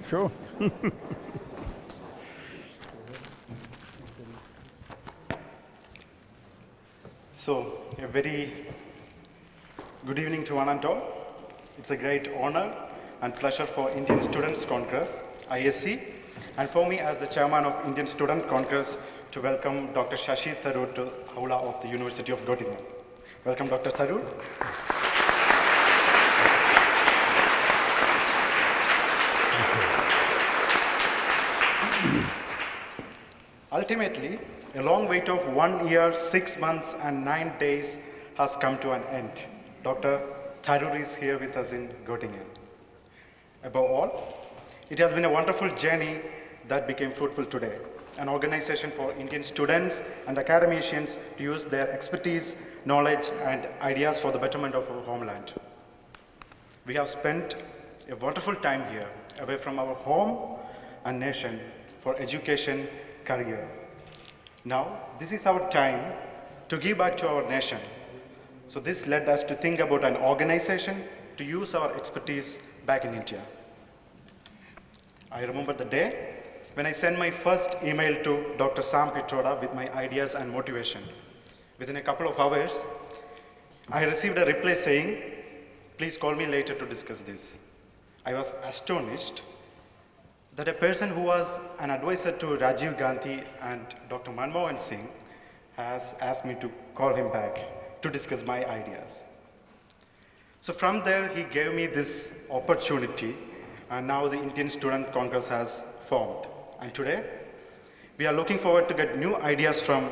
Sure. So, a very good evening to one and all. It's a great honor and pleasure for Indian Students Congress, ISC, and for me as the chairman of Indian Student Congress to welcome Dr. Shashi Tharoor to Aula of the University of Göttingen. Welcome, Dr. Tharoor. Ultimately, a long wait of 1 year, 6 months, and 9 days has come to an end. Dr. Tharoor is here with us in Göttingen. Above all, it has been a wonderful journey that became fruitful today. An organization for Indian students and academicians to use their expertise, knowledge, and ideas for the betterment of our homeland. We have spent a wonderful time here, away from our home and nation, for education, career. Now, this is our time to give back to our nation. So this led us to think about an organization to use our expertise back in India. I remember the day when I sent my first email to Dr. Sam Pitroda with my ideas and motivation. Within a couple of hours, I received a reply saying, "Please call me later to discuss this." I was astonished that a person who was an advisor to Rajiv Gandhi and Dr. Manmohan Singh has asked me to call him back to discuss my ideas. So from there, he gave me this opportunity, and now the Indian Student Congress has formed. And today, we are looking forward to get new ideas from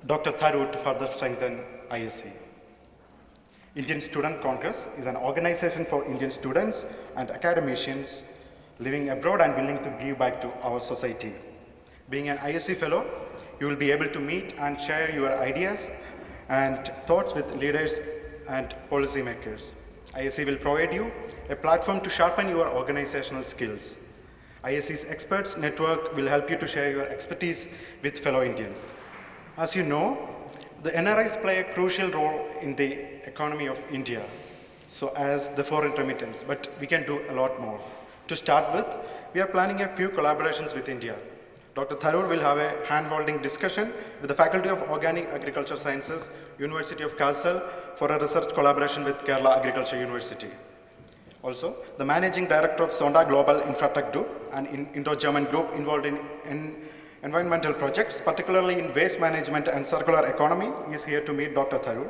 Dr. Tharoor to further strengthen ISC. Indian Student Congress is an organization for Indian students and academicians living abroad and willing to give back to our society. Being an ISC fellow, you will be able to meet and share your ideas and thoughts with leaders and policymakers. ISC will provide you a platform to sharpen your organizational skills. ISC's experts network will help you to share your expertise with fellow Indians. As you know, the NRIs play a crucial role in the economy of India, so as the foreign remittance, but we can do a lot more. To start with, we are planning a few collaborations with India. Dr. Tharoor will have a hand-holding discussion with the Faculty of Organic Agriculture Sciences, University of Kassel, for a research collaboration with Kerala Agriculture University. Also, the Managing Director of Sonda Global Infratech Group, an Indo-German group involved in environmental projects, particularly in waste management and circular economy, is here to meet Dr. Tharoor.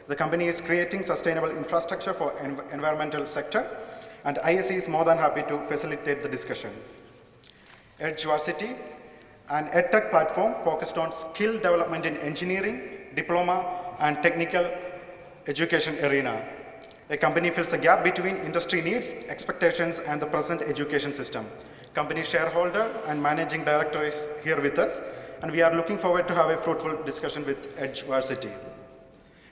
The company is creating sustainable infrastructure for environmental sector, and ISC is more than happy to facilitate the discussion. Edge Varsity, an EdTech platform focused on skill development in engineering, diploma, and technical education arena. A company fills the gap between industry needs, expectations, and the present education system. Company shareholder and managing director is here with us, and we are looking forward to have a fruitful discussion with Edge Varsity.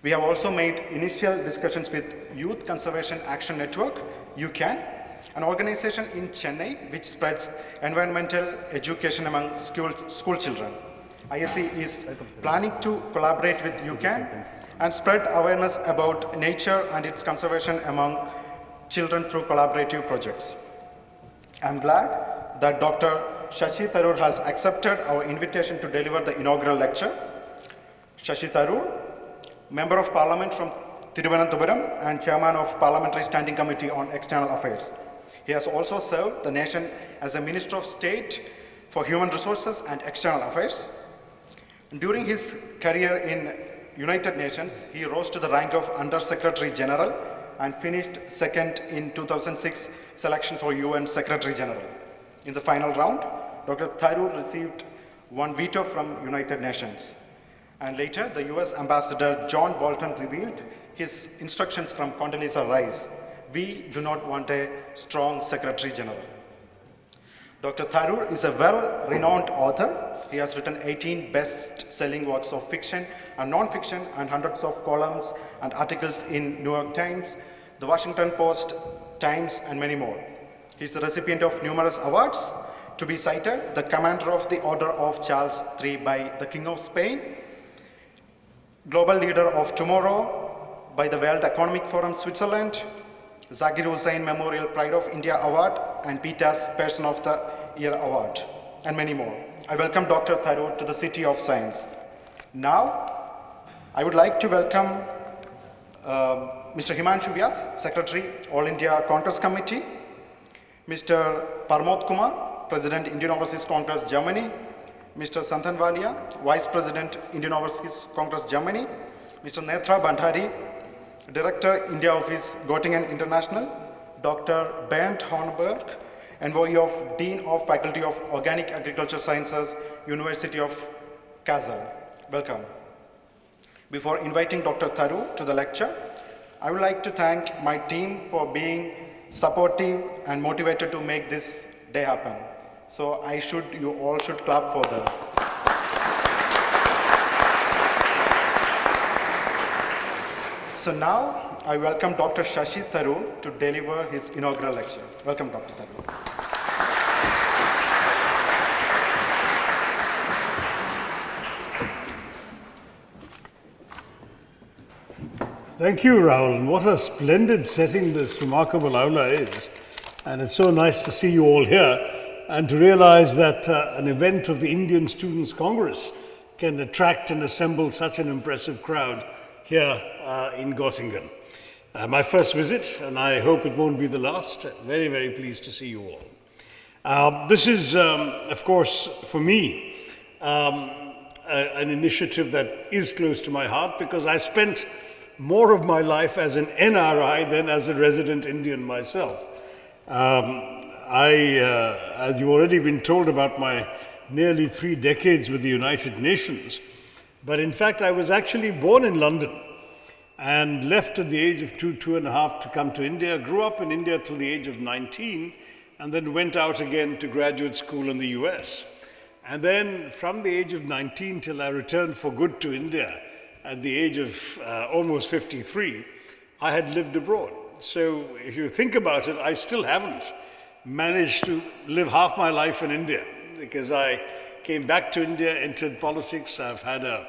We have also made initial discussions with Youth Conservation Action Network, UCAN, an organization in Chennai which spreads environmental education among school children. ISC is planning to collaborate with UCAN and spread awareness about nature and its conservation among children through collaborative projects. I'm glad that Dr. Shashi Tharoor has accepted our invitation to deliver the inaugural lecture. Shashi Tharoor, Member of Parliament from Thiruvananthapuram and Chairman of Parliamentary Standing Committee on External Affairs. He has also served the nation as a Minister of State for Human Resources and External Affairs. During his career in United Nations, he rose to the rank of Under Secretary General and finished second in 2006 selection for UN Secretary General. In the final round, Dr. Tharoor received one veto from United Nations. And later, the US Ambassador John Bolton revealed his instructions from Condoleezza Rice. We do not want a strong Secretary General. Dr. Tharoor is a well-renowned author. He has written 18 best-selling works of fiction and non-fiction and hundreds of columns and articles in New York Times, the Washington Post, Times, and many more. He is the recipient of numerous awards, to be cited, the Commander of the Order of Charles III by the King of Spain, Global Leader of Tomorrow by the World Economic Forum Switzerland, Zakir Hussain Memorial Pride of India Award, and PETA's Person of the Year Award, and many more. I welcome Dr. Tharoor to the City of Science. Now, I would like to welcome Mr. Himanshu Vyas, Secretary, All India Congress Committee, Mr. Parmod Kumar, President, Indian Overseas Congress, Germany, Mr. Santhan Walia, Vice President, Indian Overseas Congress, Germany, Mr. Netra Bandhari, Director, India Office, Göttingen International, Dr. Bernd Hornberg, Envoy of Dean of Faculty of Organic Agriculture Sciences, University of Kassel. Welcome. Before inviting Dr. Tharoor to the lecture, I would like to thank my team for being supportive and motivated to make this day happen. So you all should clap for them. So now I welcome Dr. Shashi Tharoor to deliver his inaugural lecture. Welcome, Dr. Tharoor. Thank you, Rahul. And what a splendid setting this remarkable aula is. And it's so nice to see you all here and to realize that an event of the Indian Students' Congress can attract and assemble such an impressive crowd here in Göttingen. My first visit, and I hope it won't be the last. Very, very pleased to see you all. This is, of course, for me, an initiative that is close to my heart because I spent more of my life as an NRI than as a resident Indian myself. As you've already been told about my nearly 3 decades with the United Nations, but in fact I was actually born in London and left at the age of 2.5 to come to India, grew up in India till the age of 19, and then went out again to graduate school in the US. And then from the age of 19 till I returned for good to India at the age of almost 53, I had lived abroad. So if you think about it, I still haven't managed to live half my life in India because I came back to India, entered politics. I've had a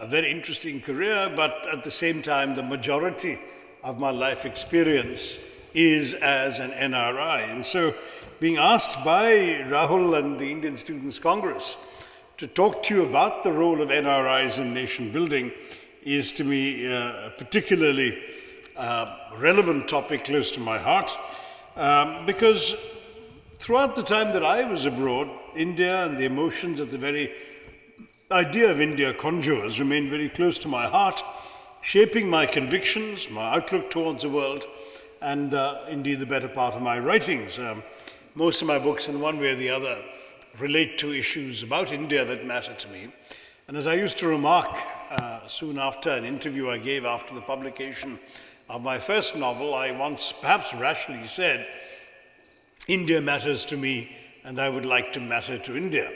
very interesting career, but at the same time, the majority of my life experience is as an NRI. And so being asked by Rahul and the Indian Students' Congress to talk to you about the role of NRIs in nation building is to me a particularly relevant topic close to my heart because throughout the time that I was abroad, India and the emotions that the very idea of India conjures remained very close to my heart, shaping my convictions, my outlook towards the world, and indeed the better part of my writings. Most of my books, in one way or the other, relate to issues about India that matter to me. And as I used to remark soon after an interview I gave after the publication of my first novel, I once perhaps rashly said, India matters to me and I would like to matter to India.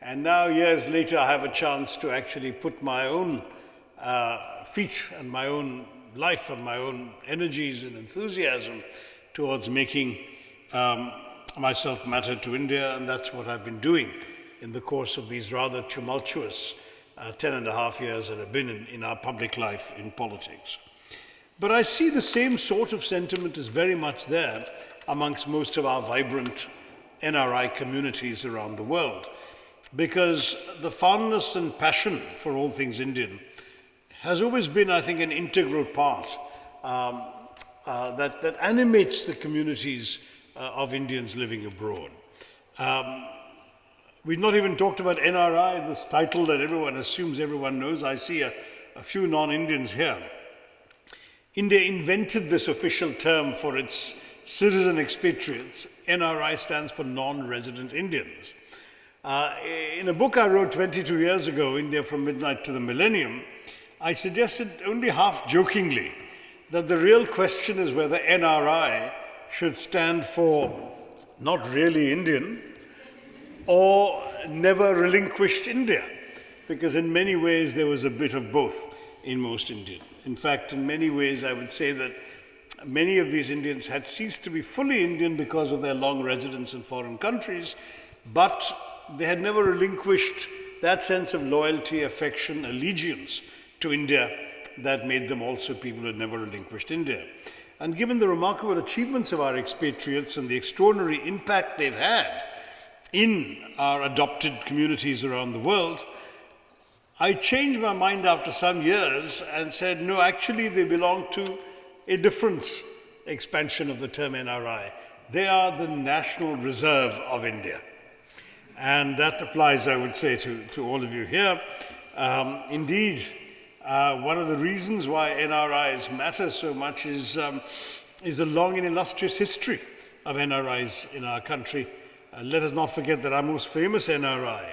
And now years later I have a chance to actually put my own feet and my own life and my own energies and enthusiasm towards making myself matter to India, and that's what I've been doing in the course of these rather tumultuous 10.5 years that I've been in our public life in politics. But I see the same sort of sentiment is very much there amongst most of our vibrant NRI communities around the world, because the fondness and passion for all things Indian has always been, I think, an integral part that animates the communities of Indians living abroad. We've not even talked about NRI, this title that everyone assumes everyone knows. I see a few non-Indians here. India invented this official term for its citizen expatriates. NRI stands for non-resident Indians. In a book I wrote 22 years ago, India from Midnight to the Millennium, I suggested only half jokingly that the real question is whether NRI should stand for not really Indian, or never relinquished India, because in many ways there was a bit of both in most Indian. In fact, in many ways I would say that many of these Indians had ceased to be fully Indian because of their long residence in foreign countries, but they had never relinquished that sense of loyalty, affection, allegiance to India that made them also people who had never relinquished India. And given the remarkable achievements of our expatriates and the extraordinary impact they've had in our adopted communities around the world, I changed my mind after some years and said, no, actually they belong to a different expansion of the term NRI. They are the national reserve of India. And that applies, I would say, to all of you here. Indeed, one of the reasons why NRIs matter so much is the long and illustrious history of NRIs in our country. Let us not forget that our most famous NRI,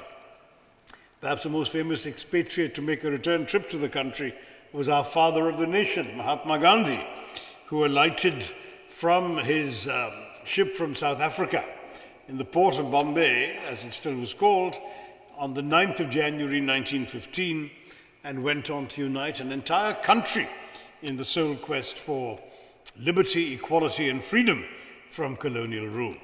perhaps the most famous expatriate to make a return trip to the country, was our father of the nation, Mahatma Gandhi, who alighted from his ship from South Africa in the port of Bombay, as it still was called, on the 9th of January 1915, and went on to unite an entire country in the sole quest for liberty, equality, and freedom from colonial rule.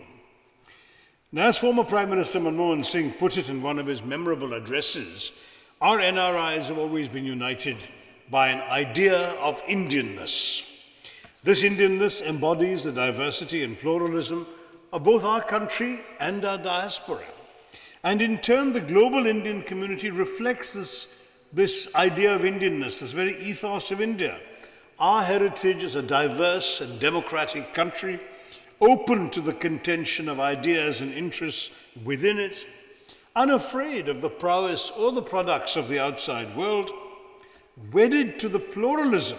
Now, as former Prime Minister Manmohan Singh put it in one of his memorable addresses, our NRIs have always been united by an idea of Indianness. This Indianness embodies the diversity and pluralism of both our country and our diaspora. And in turn, the global Indian community reflects this idea of Indianness, this very ethos of India. Our heritage is a diverse and democratic country, open to the contention of ideas and interests within it, unafraid of the prowess or the products of the outside world, wedded to the pluralism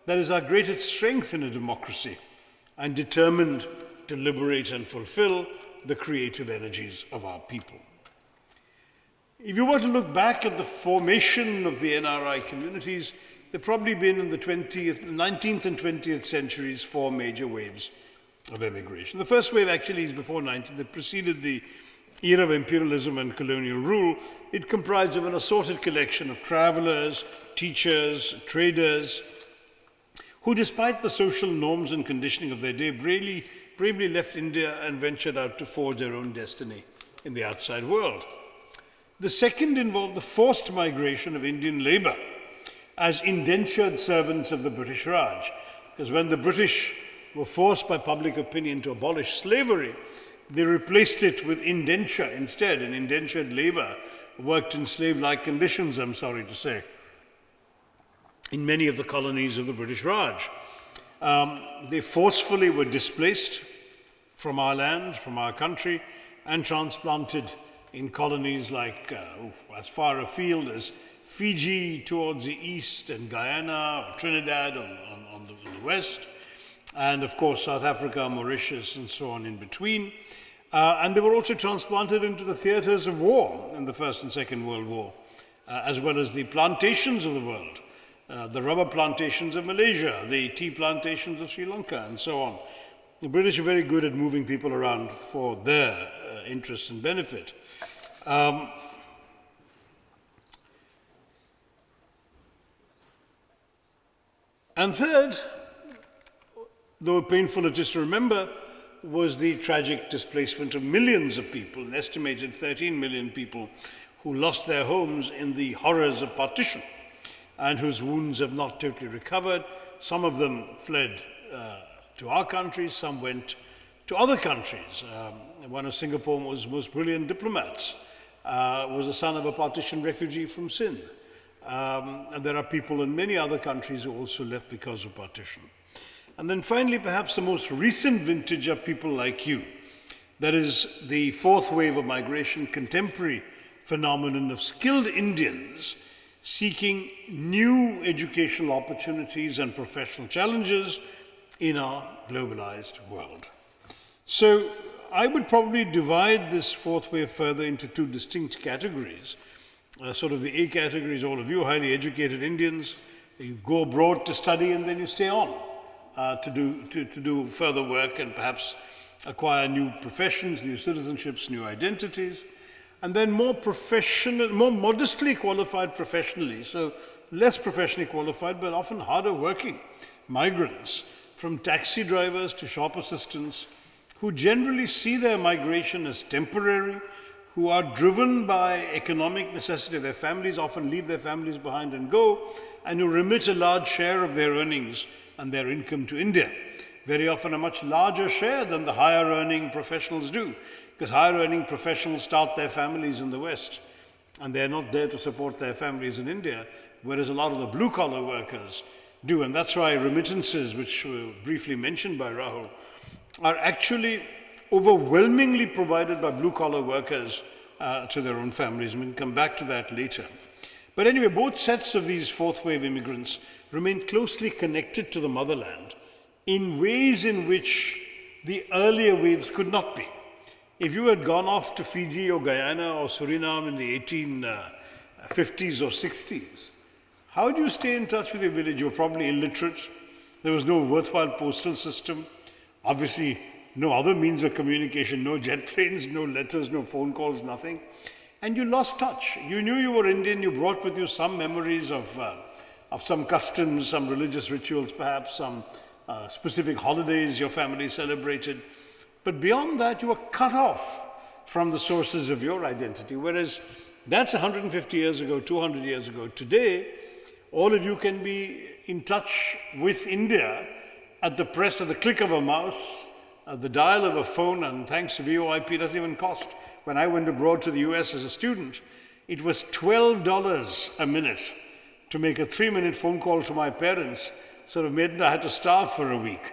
that is our greatest strength in a democracy, and determined to liberate and fulfill the creative energies of our people. If you were to look back at the formation of the NRI communities, there have probably been in the 19th and 20th centuries 4 major waves of emigration. The first wave actually is before 19th. It preceded the era of imperialism and colonial rule. It comprised of an assorted collection of travelers, teachers, traders, who, despite the social norms and conditioning of their day, bravely left India and ventured out to forge their own destiny in the outside world. The second involved the forced migration of Indian labor as indentured servants of the British Raj, because when the British were forced by public opinion to abolish slavery, they replaced it with indenture instead, and indentured labor worked in slave-like conditions, I'm sorry to say, in many of the colonies of the British Raj. They forcefully were displaced from our land, from our country, and transplanted in colonies like as far afield as Fiji towards the east, and Guyana, or Trinidad on the west, and of course South Africa, Mauritius, and so on in between. And they were also transplanted into the theaters of war in the First and Second World War, as well as the plantations of the world, the rubber plantations of Malaysia, the tea plantations of Sri Lanka, and so on. The British are very good at moving people around for their interests and benefit. And third, though painful it is to remember, was the tragic displacement of millions of people, an estimated 13 million people who lost their homes in the horrors of partition and whose wounds have not totally recovered. Some of them fled to our country, some went to other countries. One of Singapore's most brilliant diplomats was the son of a partition refugee from Sindh. And there are people in many other countries who also left because of partition. And then finally, perhaps the most recent vintage of people like you, that is the 4th wave of migration, contemporary phenomenon of skilled Indians seeking new educational opportunities and professional challenges in our globalized world. So I would probably divide this 4th wave further into 2 distinct categories. Sort of the A category is all of you, highly educated Indians. You go abroad to study and then you stay on to do further work and perhaps acquire new professions, new citizenships, new identities, and then more professional, more modestly qualified professionally, so less professionally qualified but often harder working migrants, from taxi drivers to shop assistants, who generally see their migration as temporary, who are driven by economic necessity. Their families often leave their families behind and go, and who remit a large share of their earnings and their income to India. Very often a much larger share than the higher earning professionals do, because higher earning professionals start their families in the West, and they're not there to support their families in India, whereas a lot of the blue collar workers do. And that's why remittances, which were briefly mentioned by Rahul, are actually overwhelmingly provided by blue collar workers to their own families. And we can come back to that later. But anyway, both sets of these fourth wave immigrants remain closely connected to the motherland in ways in which the earlier waves could not be. If you had gone off to Fiji or Guyana or Suriname in the 1850s or 60s, how do you stay in touch with your village? You were probably illiterate. There was no worthwhile postal system. Obviously, no other means of communication, no jet planes, no letters, no phone calls, nothing. And you lost touch. You knew you were Indian. You brought with you some memories of some customs, some religious rituals, perhaps some specific holidays your family celebrated. But beyond that, you were cut off from the sources of your identity. Whereas that's 150 years ago, 200 years ago. Today, all of you can be in touch with India at the press of the click of a mouse, at the dial of a phone, and thanks to VoIP, it doesn't even cost. When I went abroad to the US as a student, it was $12 a minute to make a 3-minute phone call to my parents. Sort of meant I had to starve for a week.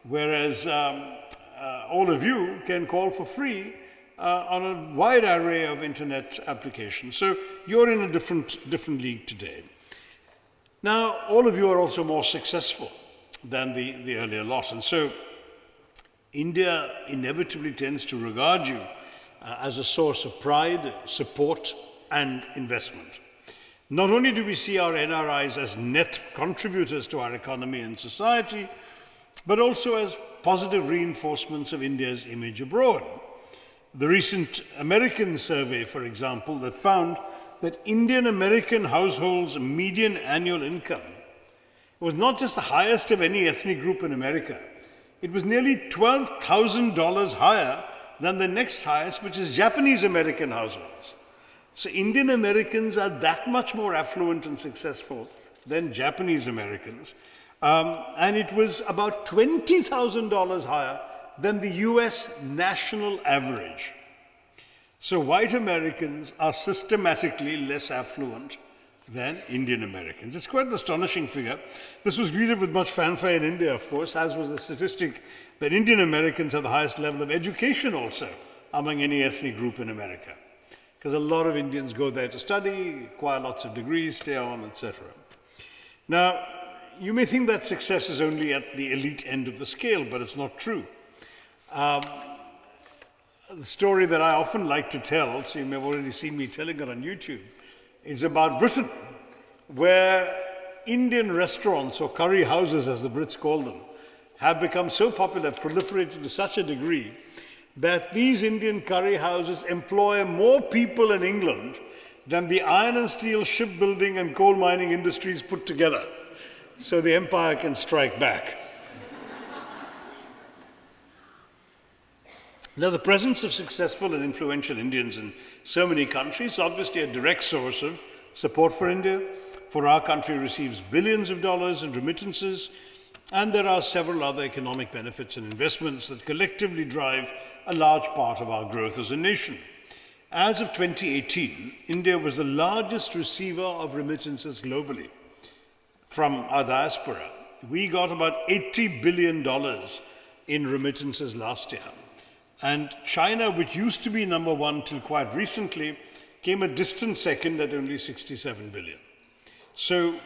Whereas all of you can call for free on a wide array of internet applications. So you're in a different league today. Now, all of you are also more successful than the earlier lot. And so India inevitably tends to regard you as a source of pride, support, and investment. Not only do we see our NRIs as net contributors to our economy and society, but also as positive reinforcements of India's image abroad. The recent American survey, for example, that found that Indian American households' median annual income was not just the highest of any ethnic group in America, it was nearly $12,000 higher than the next highest, which is Japanese American households. So Indian Americans are that much more affluent and successful than Japanese Americans. And it was about $20,000 higher than the US national average. So white Americans are systematically less affluent than Indian Americans. It's quite an astonishing figure. This was greeted with much fanfare in India, of course, as was the statistic that Indian Americans have the highest level of education also among any ethnic group in America. Because a lot of Indians go there to study, acquire lots of degrees, stay on, etc. Now, you may think that success is only at the elite end of the scale, but it's not true. The story that I often like to tell, so you may have already seen me telling it on YouTube, is about Britain, where Indian restaurants, or curry houses as the Brits call them, have become so popular, proliferated to such a degree, that these Indian curry houses employ more people in England than the iron and steel shipbuilding and coal mining industries put together. So the empire can strike back. Now, the presence of successful and influential Indians in so many countries is obviously a direct source of support for India, for our country receives billions of dollars in remittances, and there are several other economic benefits and investments that collectively drive a large part of our growth as a nation. As of 2018, India was the largest receiver of remittances globally from our diaspora. We got about $80 billion in remittances last year. And China, which used to be number one till quite recently, came a distant second at only 67 billion. So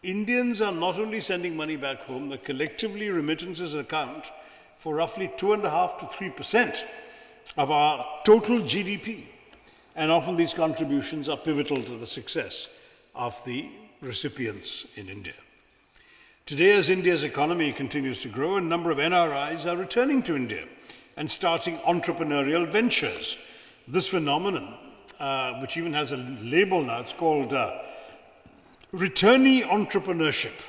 Indians are not only sending money back home, the collectively remittances account for roughly 2.5% to 3% of our total GDP. And often these contributions are pivotal to the success of the recipients in India. Today, as India's economy continues to grow, a number of NRIs are returning to India and starting entrepreneurial ventures. This phenomenon, which even has a label now, it's called returnee entrepreneurship.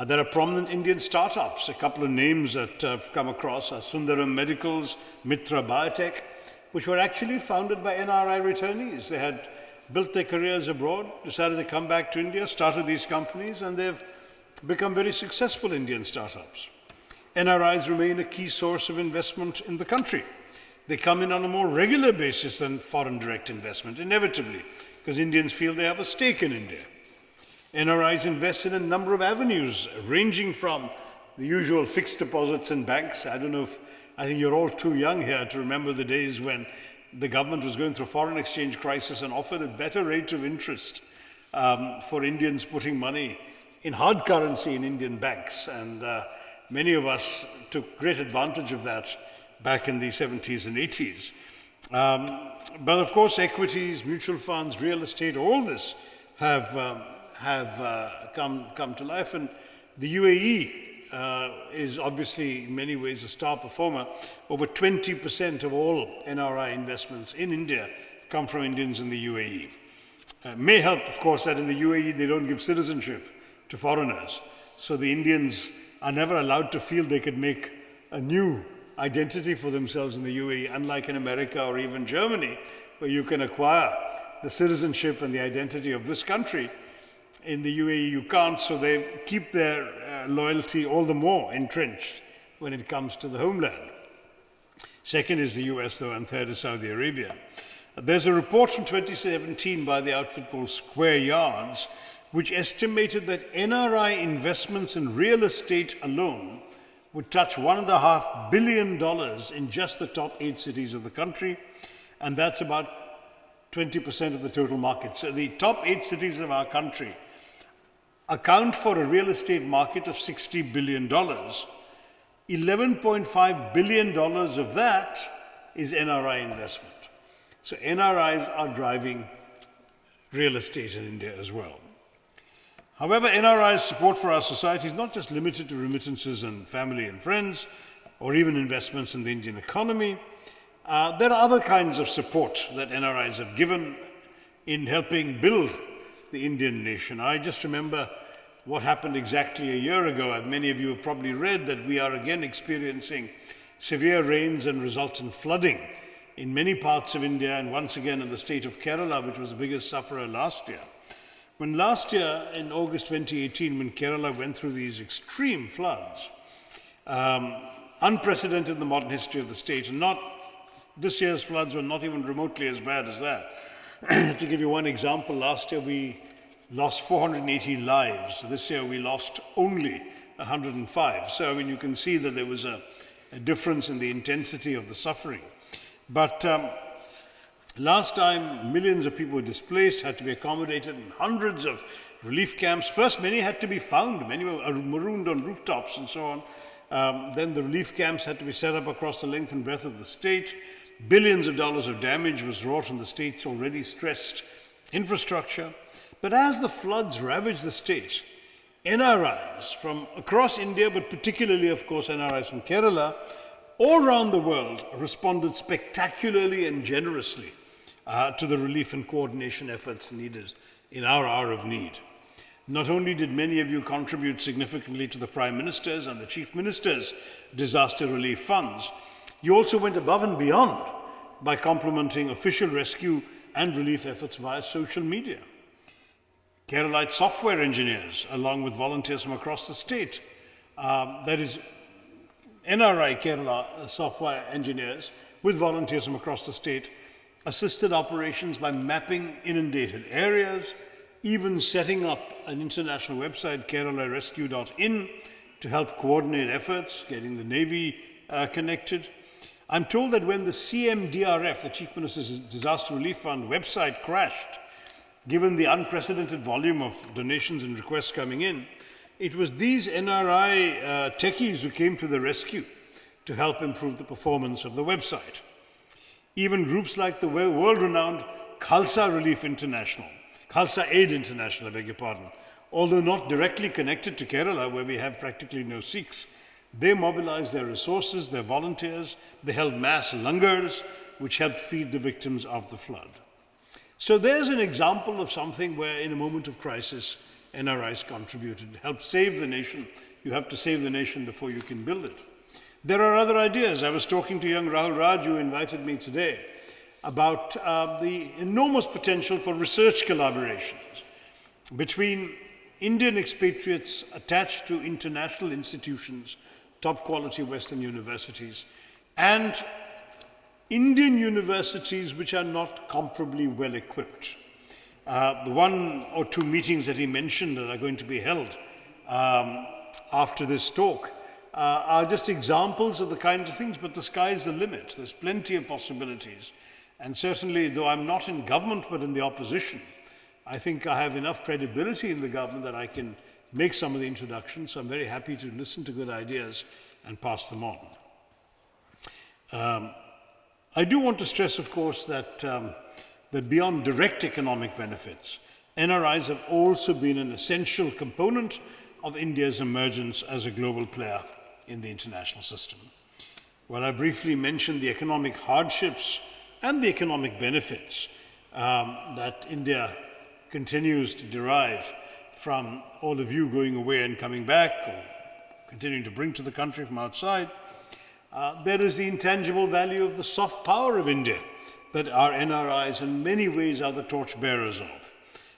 There are prominent Indian startups. A couple of names that I've come across are Sundaram Medicals, Mitra Biotech, which were actually founded by NRI returnees. They had built their careers abroad, decided to come back to India, started these companies, and they've become very successful Indian startups. NRIs remain a key source of investment in the country. They come in on a more regular basis than foreign direct investment, inevitably, because Indians feel they have a stake in India. NRIs invest in a number of avenues, ranging from the usual fixed deposits in banks. I think you're all too young here to remember the days when the government was going through a foreign exchange crisis and offered a better rate of interest for Indians putting money in hard currency in Indian banks. And many of us took great advantage of that back in the 70s and 80s. But of course, equities, mutual funds, real estate, all this have come to life. And the UAE is obviously in many ways a star performer. Over 20% of all NRI investments in India come from Indians in the UAE. May help, of course, that in the UAE they don't give citizenship to foreigners. So the Indians are never allowed to feel they could make a new identity for themselves in the UAE, unlike in America or even Germany, where you can acquire the citizenship and the identity of this country. In the UAE you can't, so they keep their loyalty all the more entrenched when it comes to the homeland. Second is the US, though, and third is Saudi Arabia. There's a report from 2017 by the outfit called Square Yards, which estimated that NRI investments in real estate alone would touch $1.5 billion in just the top 8 cities of the country, and that's about 20% of the total market. So the top 8 cities of our country account for a real estate market of $60 billion. $11.5 billion of that is NRI investment. So NRIs are driving real estate in India as well. However, NRI's support for our society is not just limited to remittances and family and friends, or even investments in the Indian economy. There are other kinds of support that NRIs have given in helping build the Indian nation. I just remember what happened exactly a year ago. Many of you have probably read that we are again experiencing severe rains and resultant flooding in many parts of India, and once again in the state of Kerala, which was the biggest sufferer last year. When last year, in August 2018, when Kerala went through these extreme floods, unprecedented in the modern history of the state, and this year's floods were not even remotely as bad as that. To give you one example, last year we lost 480 lives. This year we lost only 105. So, I mean, you can see that there was a difference in the intensity of the suffering. But last time, millions of people were displaced, had to be accommodated in hundreds of relief camps. First, many had to be found. Many were marooned on rooftops and so on. Then the relief camps had to be set up across the length and breadth of the state. Billions of dollars of damage was wrought on the state's already stressed infrastructure. But as the floods ravaged the state, NRIs from across India, but particularly, of course, NRIs from Kerala, all around the world responded spectacularly and generously to the relief and coordination efforts needed in our hour of need. Not only did many of you contribute significantly to the Prime Minister's and the Chief Minister's disaster relief funds, you also went above and beyond by complementing official rescue and relief efforts via social media. Keralite software engineers, along with volunteers from across the state, that is NRI Kerala software engineers with volunteers from across the state, assisted operations by mapping inundated areas, even setting up an international website, keralarescue.in, to help coordinate efforts, getting the Navy connected. I'm told that when the CMDRF, the Chief Minister's Disaster Relief Fund website crashed, given the unprecedented volume of donations and requests coming in, it was these NRI techies who came to the rescue to help improve the performance of the website. Even groups like the world-renowned Khalsa Relief International, Khalsa Aid International, I beg your pardon. Although not directly connected to Kerala, where we have practically no Sikhs, they mobilized their resources, their volunteers, they held mass langars, which helped feed the victims of the flood. So there's an example of something where in a moment of crisis, NRIs contributed, helped save the nation. You have to save the nation before you can build it. There are other ideas. I was talking to young Rahul Raj, who invited me today, about the enormous potential for research collaborations between Indian expatriates attached to international institutions, top quality Western universities, and Indian universities which are not comparably well equipped. The one or two meetings that he mentioned that are going to be held after this talk are just examples of the kinds of things, but the sky is the limit. There's plenty of possibilities. And certainly, though I'm not in government but in the opposition, I think I have enough credibility in the government that I can make some of the introductions. So I'm very happy to listen to good ideas and pass them on. I do want to stress, of course, that beyond direct economic benefits, NRIs have also been an essential component of India's emergence as a global player in the international system. While I briefly mentioned the economic hardships and the economic benefits that India continues to derive from all of you going away and coming back, or continuing to bring to the country from outside, there is the intangible value of the soft power of India that our NRIs in many ways are the torchbearers of,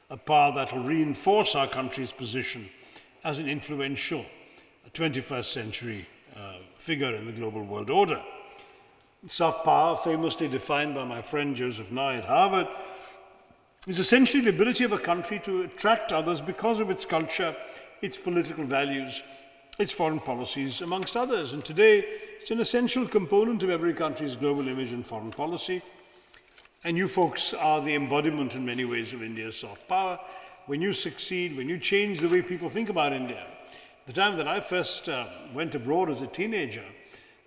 a power that will reinforce our country's position as an influential 21st century figure in the global world order. Soft power, famously defined by my friend Joseph Nye at Harvard, is essentially the ability of a country to attract others because of its culture, its political values, its foreign policies, amongst others. And today, it's an essential component of every country's global image and foreign policy. And you folks are the embodiment in many ways of India's soft power. When you succeed, when you change the way people think about India. The time that I first went abroad as a teenager,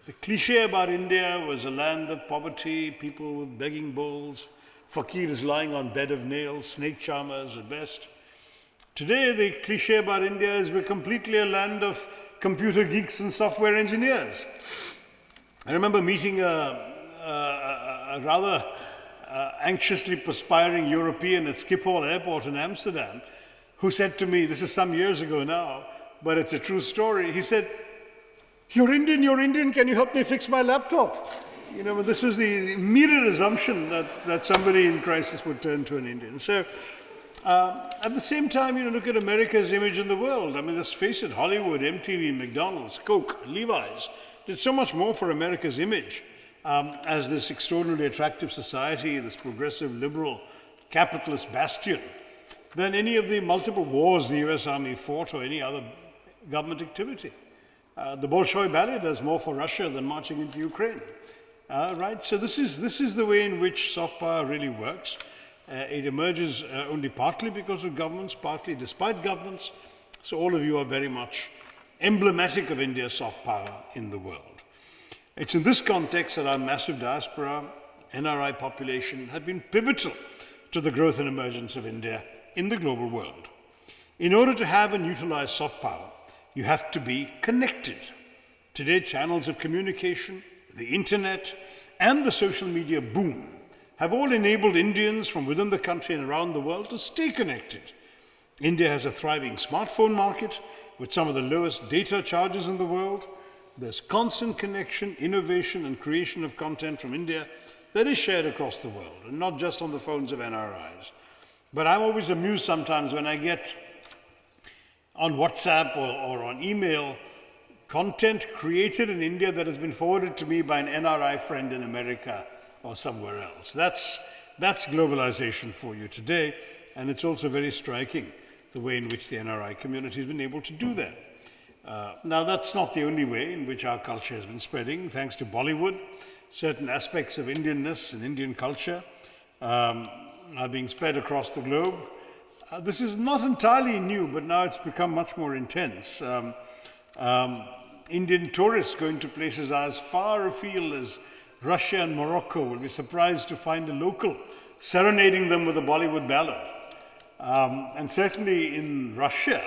the cliche about India was a land of poverty, people with begging bowls, fakirs lying on bed of nails, snake charmers at best. Today, the cliche about India is we're completely a land of computer geeks and software engineers. I remember meeting a rather anxiously perspiring European at Schiphol Airport in Amsterdam, who said to me, this is some years ago now, but it's a true story. He said, you're Indian, can you help me fix my laptop? You know, this was the immediate assumption that somebody in crisis would turn to an Indian. So, at the same time, look at America's image in the world. I mean, let's face it, Hollywood, MTV, McDonald's, Coke, Levi's did so much more for America's image as this extraordinarily attractive society, this progressive, liberal, capitalist bastion, than any of the multiple wars the US Army fought or any other government activity. The Bolshoi Ballet does more for Russia than marching into Ukraine. Right? So this is the way in which soft power really works. It emerges only partly because of governments, partly despite governments. So all of you are very much emblematic of India's soft power in the world. It's in this context that our massive diaspora, NRI population, have been pivotal to the growth and emergence of India in the global world. In order to have and utilize soft power, you have to be connected. Today, channels of communication, the internet, and the social media boom have all enabled Indians from within the country and around the world to stay connected. India has a thriving smartphone market with some of the lowest data charges in the world. There's constant connection, innovation, and creation of content from India that is shared across the world, and not just on the phones of NRIs. But I'm always amused sometimes when I get on WhatsApp or on email content created in India that has been forwarded to me by an NRI friend in America or somewhere else. That's globalization for you today, and it's also very striking the way in which the NRI community has been able to do that. Now, that's not the only way in which our culture has been spreading. Thanks to Bollywood, certain aspects of Indianness and Indian culture are being spread across the globe. This is not entirely new, but now it's become much more intense. Indian tourists going to places as far afield as Russia and Morocco will be surprised to find a local serenading them with a Bollywood ballad. And certainly in Russia,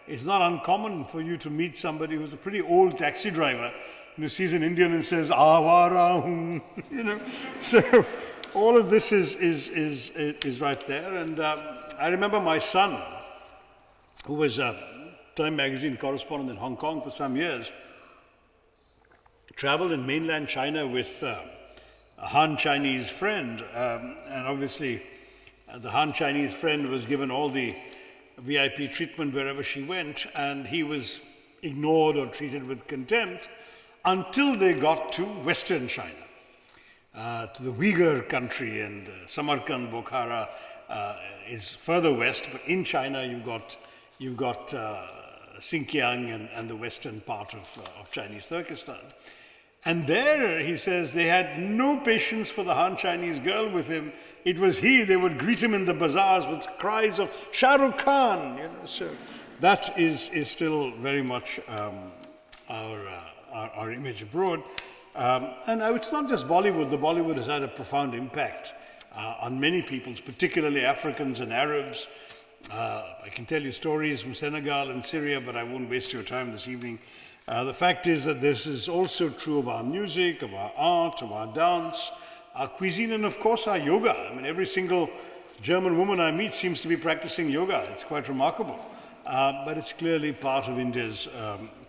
it's not uncommon for you to meet somebody who's a pretty old taxi driver and who sees an Indian and says, "Awara hum," you know. So all of this is right there. And I remember my son, who was a Time magazine correspondent in Hong Kong for some years, traveled in mainland China with a Han Chinese friend, and obviously the Han Chinese friend was given all the VIP treatment wherever she went, and he was ignored or treated with contempt until they got to Western China, to the Uyghur country, and Samarkand, Bukhara is further west, but in China you've got Xinjiang and the western part of Chinese Turkestan. And there, he says, they had no patience for the Han Chinese girl with him. It was they would greet him in the bazaars with cries of Shah Rukh Khan, you know. So that is still very much our image abroad. And it's not just Bollywood. The Bollywood has had a profound impact on many peoples, particularly Africans and Arabs. I can tell you stories from Senegal and Syria, but I won't waste your time this evening. The fact is that this is also true of our music, of our art, of our dance, our cuisine, and of course our yoga. I mean, every single German woman I meet seems to be practicing yoga. It's quite remarkable. But it's clearly part of India's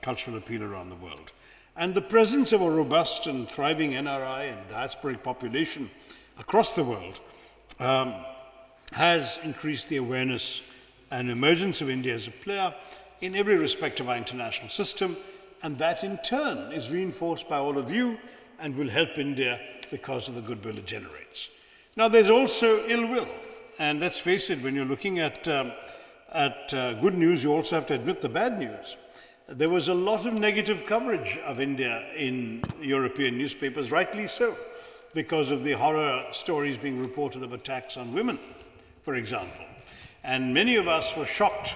cultural appeal around the world. And the presence of a robust and thriving NRI and diasporic population across the world has increased the awareness and emergence of India as a player in every respect of our international system, and that in turn is reinforced by all of you and will help India because of the goodwill it generates. Now, there's also ill will, and let's face it, when you're looking at good news, you also have to admit the bad news. There was a lot of negative coverage of India in European newspapers, rightly so, because of the horror stories being reported of attacks on women, for example. And many of us were shocked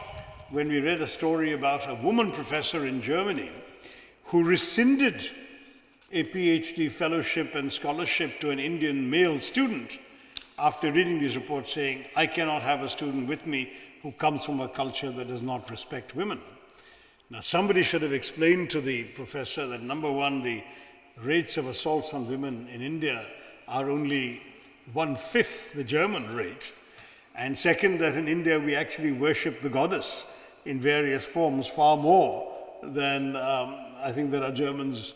when we read a story about a woman professor in Germany who rescinded a PhD fellowship and scholarship to an Indian male student after reading these reports, saying, "I cannot have a student with me who comes from a culture that does not respect women." Now, somebody should have explained to the professor that, number one, the rates of assaults on women in India are only 1/5 the German rate. And second, that in India we actually worship the goddess in various forms far more than I think there are Germans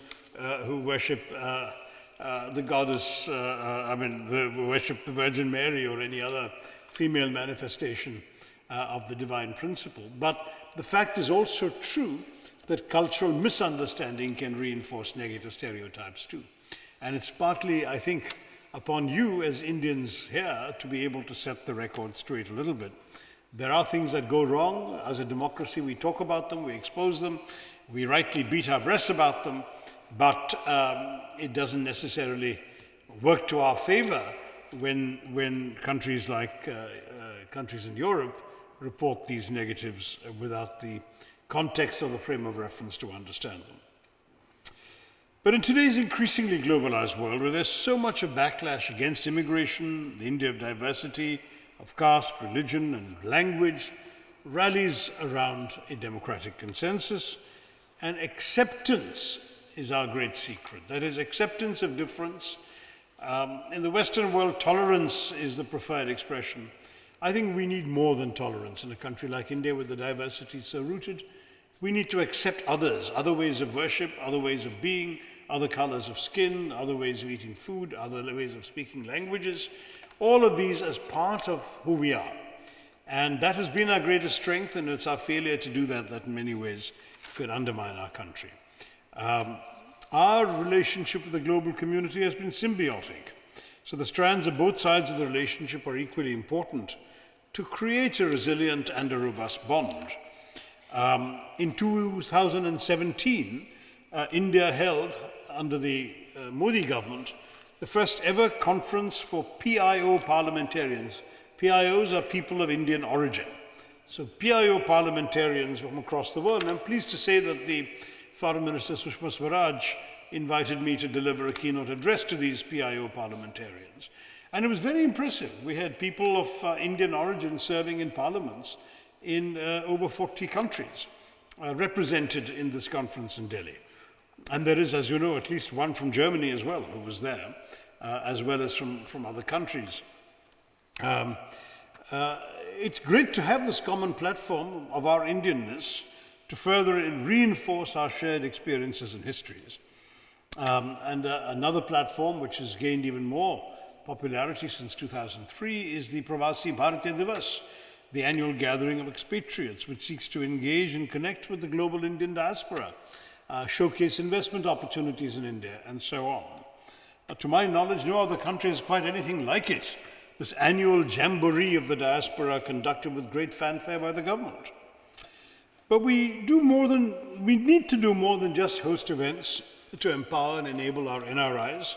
who worship the goddess, who worship the Virgin Mary or any other female manifestation of the divine principle. But the fact is also true that cultural misunderstanding can reinforce negative stereotypes too. And it's partly, I think, upon you as Indians here to be able to set the record straight a little bit. There are things that go wrong. As a democracy, we talk about them, we expose them, we rightly beat our breasts about them, but it doesn't necessarily work to our favor when countries like countries in Europe report these negatives without the context or the frame of reference to understand them. But in today's increasingly globalized world, where there's so much of backlash against immigration, the India of diversity, of caste, religion, and language rallies around a democratic consensus, and acceptance is our great secret. That is, acceptance of difference. In the Western world, tolerance is the preferred expression. I think we need more than tolerance in a country like India, where the diversity is so rooted. We need to accept others, other ways of worship, other ways of being, other colors of skin, other ways of eating food, other ways of speaking languages, all of these as part of who we are. And that has been our greatest strength, and it's our failure to do that in many ways could undermine our country. Our relationship with the global community has been symbiotic. So the strands of both sides of the relationship are equally important to create a resilient and a robust bond. In 2017, India held, under the Modi government, the first ever conference for PIO parliamentarians. PIOs are people of Indian origin. So PIO parliamentarians from across the world. And I'm pleased to say that the Foreign Minister Sushma Swaraj invited me to deliver a keynote address to these PIO parliamentarians. And it was very impressive. We had people of Indian origin serving in parliaments in over 40 countries represented in this conference in Delhi. And there is, as you know, at least one from Germany as well who was there, as well as from other countries. It's great to have this common platform of our Indianness to further reinforce our shared experiences and histories. Another platform which has gained even more popularity since 2003 is the Pravasi Bharatiya Divas, the annual gathering of expatriates, which seeks to engage and connect with the global Indian diaspora, showcase investment opportunities in India, and so on. To my knowledge, no other country has quite anything like it, this annual jamboree of the diaspora conducted with great fanfare by the government. But we need to do more than just host events to empower and enable our NRIs.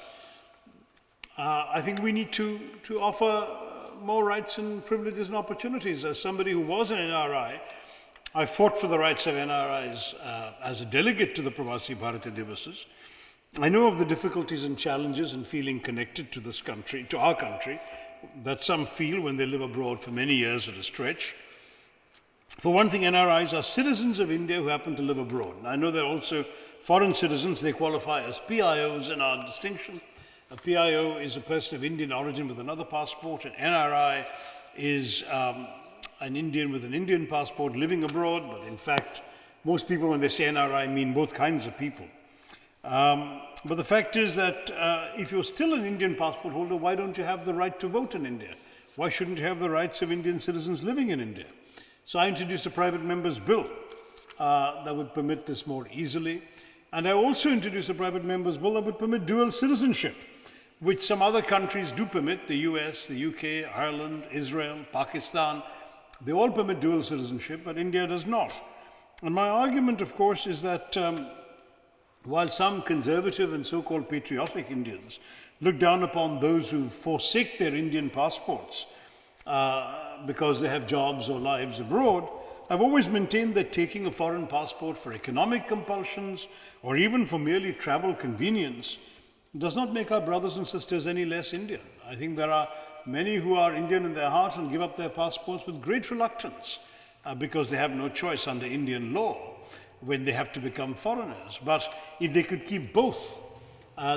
I think we need to offer more rights and privileges and opportunities. As somebody who was an NRI, I fought for the rights of NRIs as a delegate to the Pravasi Bharatiya Divasas. I know of the difficulties and challenges in feeling connected to this country, to our country, that some feel when they live abroad for many years at a stretch. For one thing, NRIs are citizens of India who happen to live abroad. And I know they're also foreign citizens. They qualify as PIOs in our distinction. A PIO is a person of Indian origin with another passport. An NRI is an Indian with an Indian passport living abroad. But in fact, most people, when they say NRI, mean both kinds of people. But the fact is that if you're still an Indian passport holder, why don't you have the right to vote in India? Why shouldn't you have the rights of Indian citizens living in India? So I introduced a private member's bill that would permit this more easily. And I also introduced a private member's bill that would permit dual citizenship, which some other countries do permit, the US, the UK, Ireland, Israel, Pakistan. They all permit dual citizenship, but India does not. And my argument, of course, is that while some conservative and so-called patriotic Indians look down upon those who forsake their Indian passports because they have jobs or lives abroad, I've always maintained that taking a foreign passport for economic compulsions or even for merely travel convenience does not make our brothers and sisters any less Indian. I think there are many who are Indian in their heart and give up their passports with great reluctance because they have no choice under Indian law when they have to become foreigners. But if they could keep both,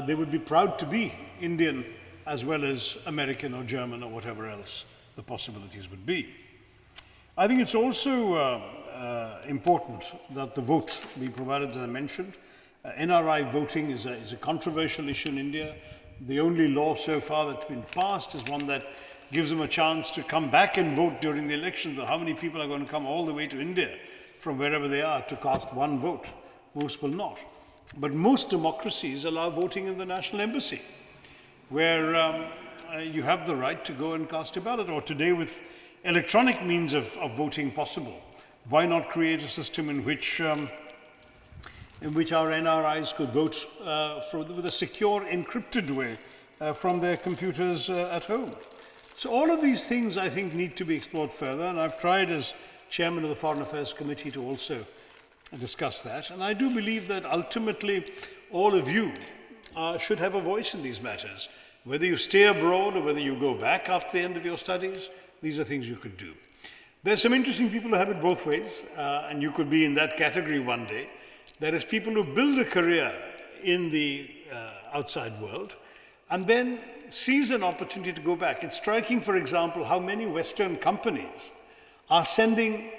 they would be proud to be Indian as well as American or German or whatever else the possibilities would be. I think it's also important that the vote be provided, as I mentioned. NRI voting is a controversial issue in India. The only law so far that's been passed is one that gives them a chance to come back and vote during the elections. But how many people are going to come all the way to India from wherever they are to cast one vote? Most will not. But most democracies allow voting in the National Embassy, where you have the right to go and cast a ballot. Or today, with electronic means of voting possible, why not create a system in which our NRIs could vote with a secure, encrypted way from their computers at home? So all of these things, I think, need to be explored further, and I've tried as chairman of the Foreign Affairs Committee to also discuss that. And I do believe that ultimately all of you should have a voice in these matters. Whether you stay abroad or whether you go back after the end of your studies, these are things you could do. There's some interesting people who have it both ways, and you could be in that category one day. There is people who build a career in the outside world and then seize an opportunity to go back. It's striking, for example, how many Western companies are sending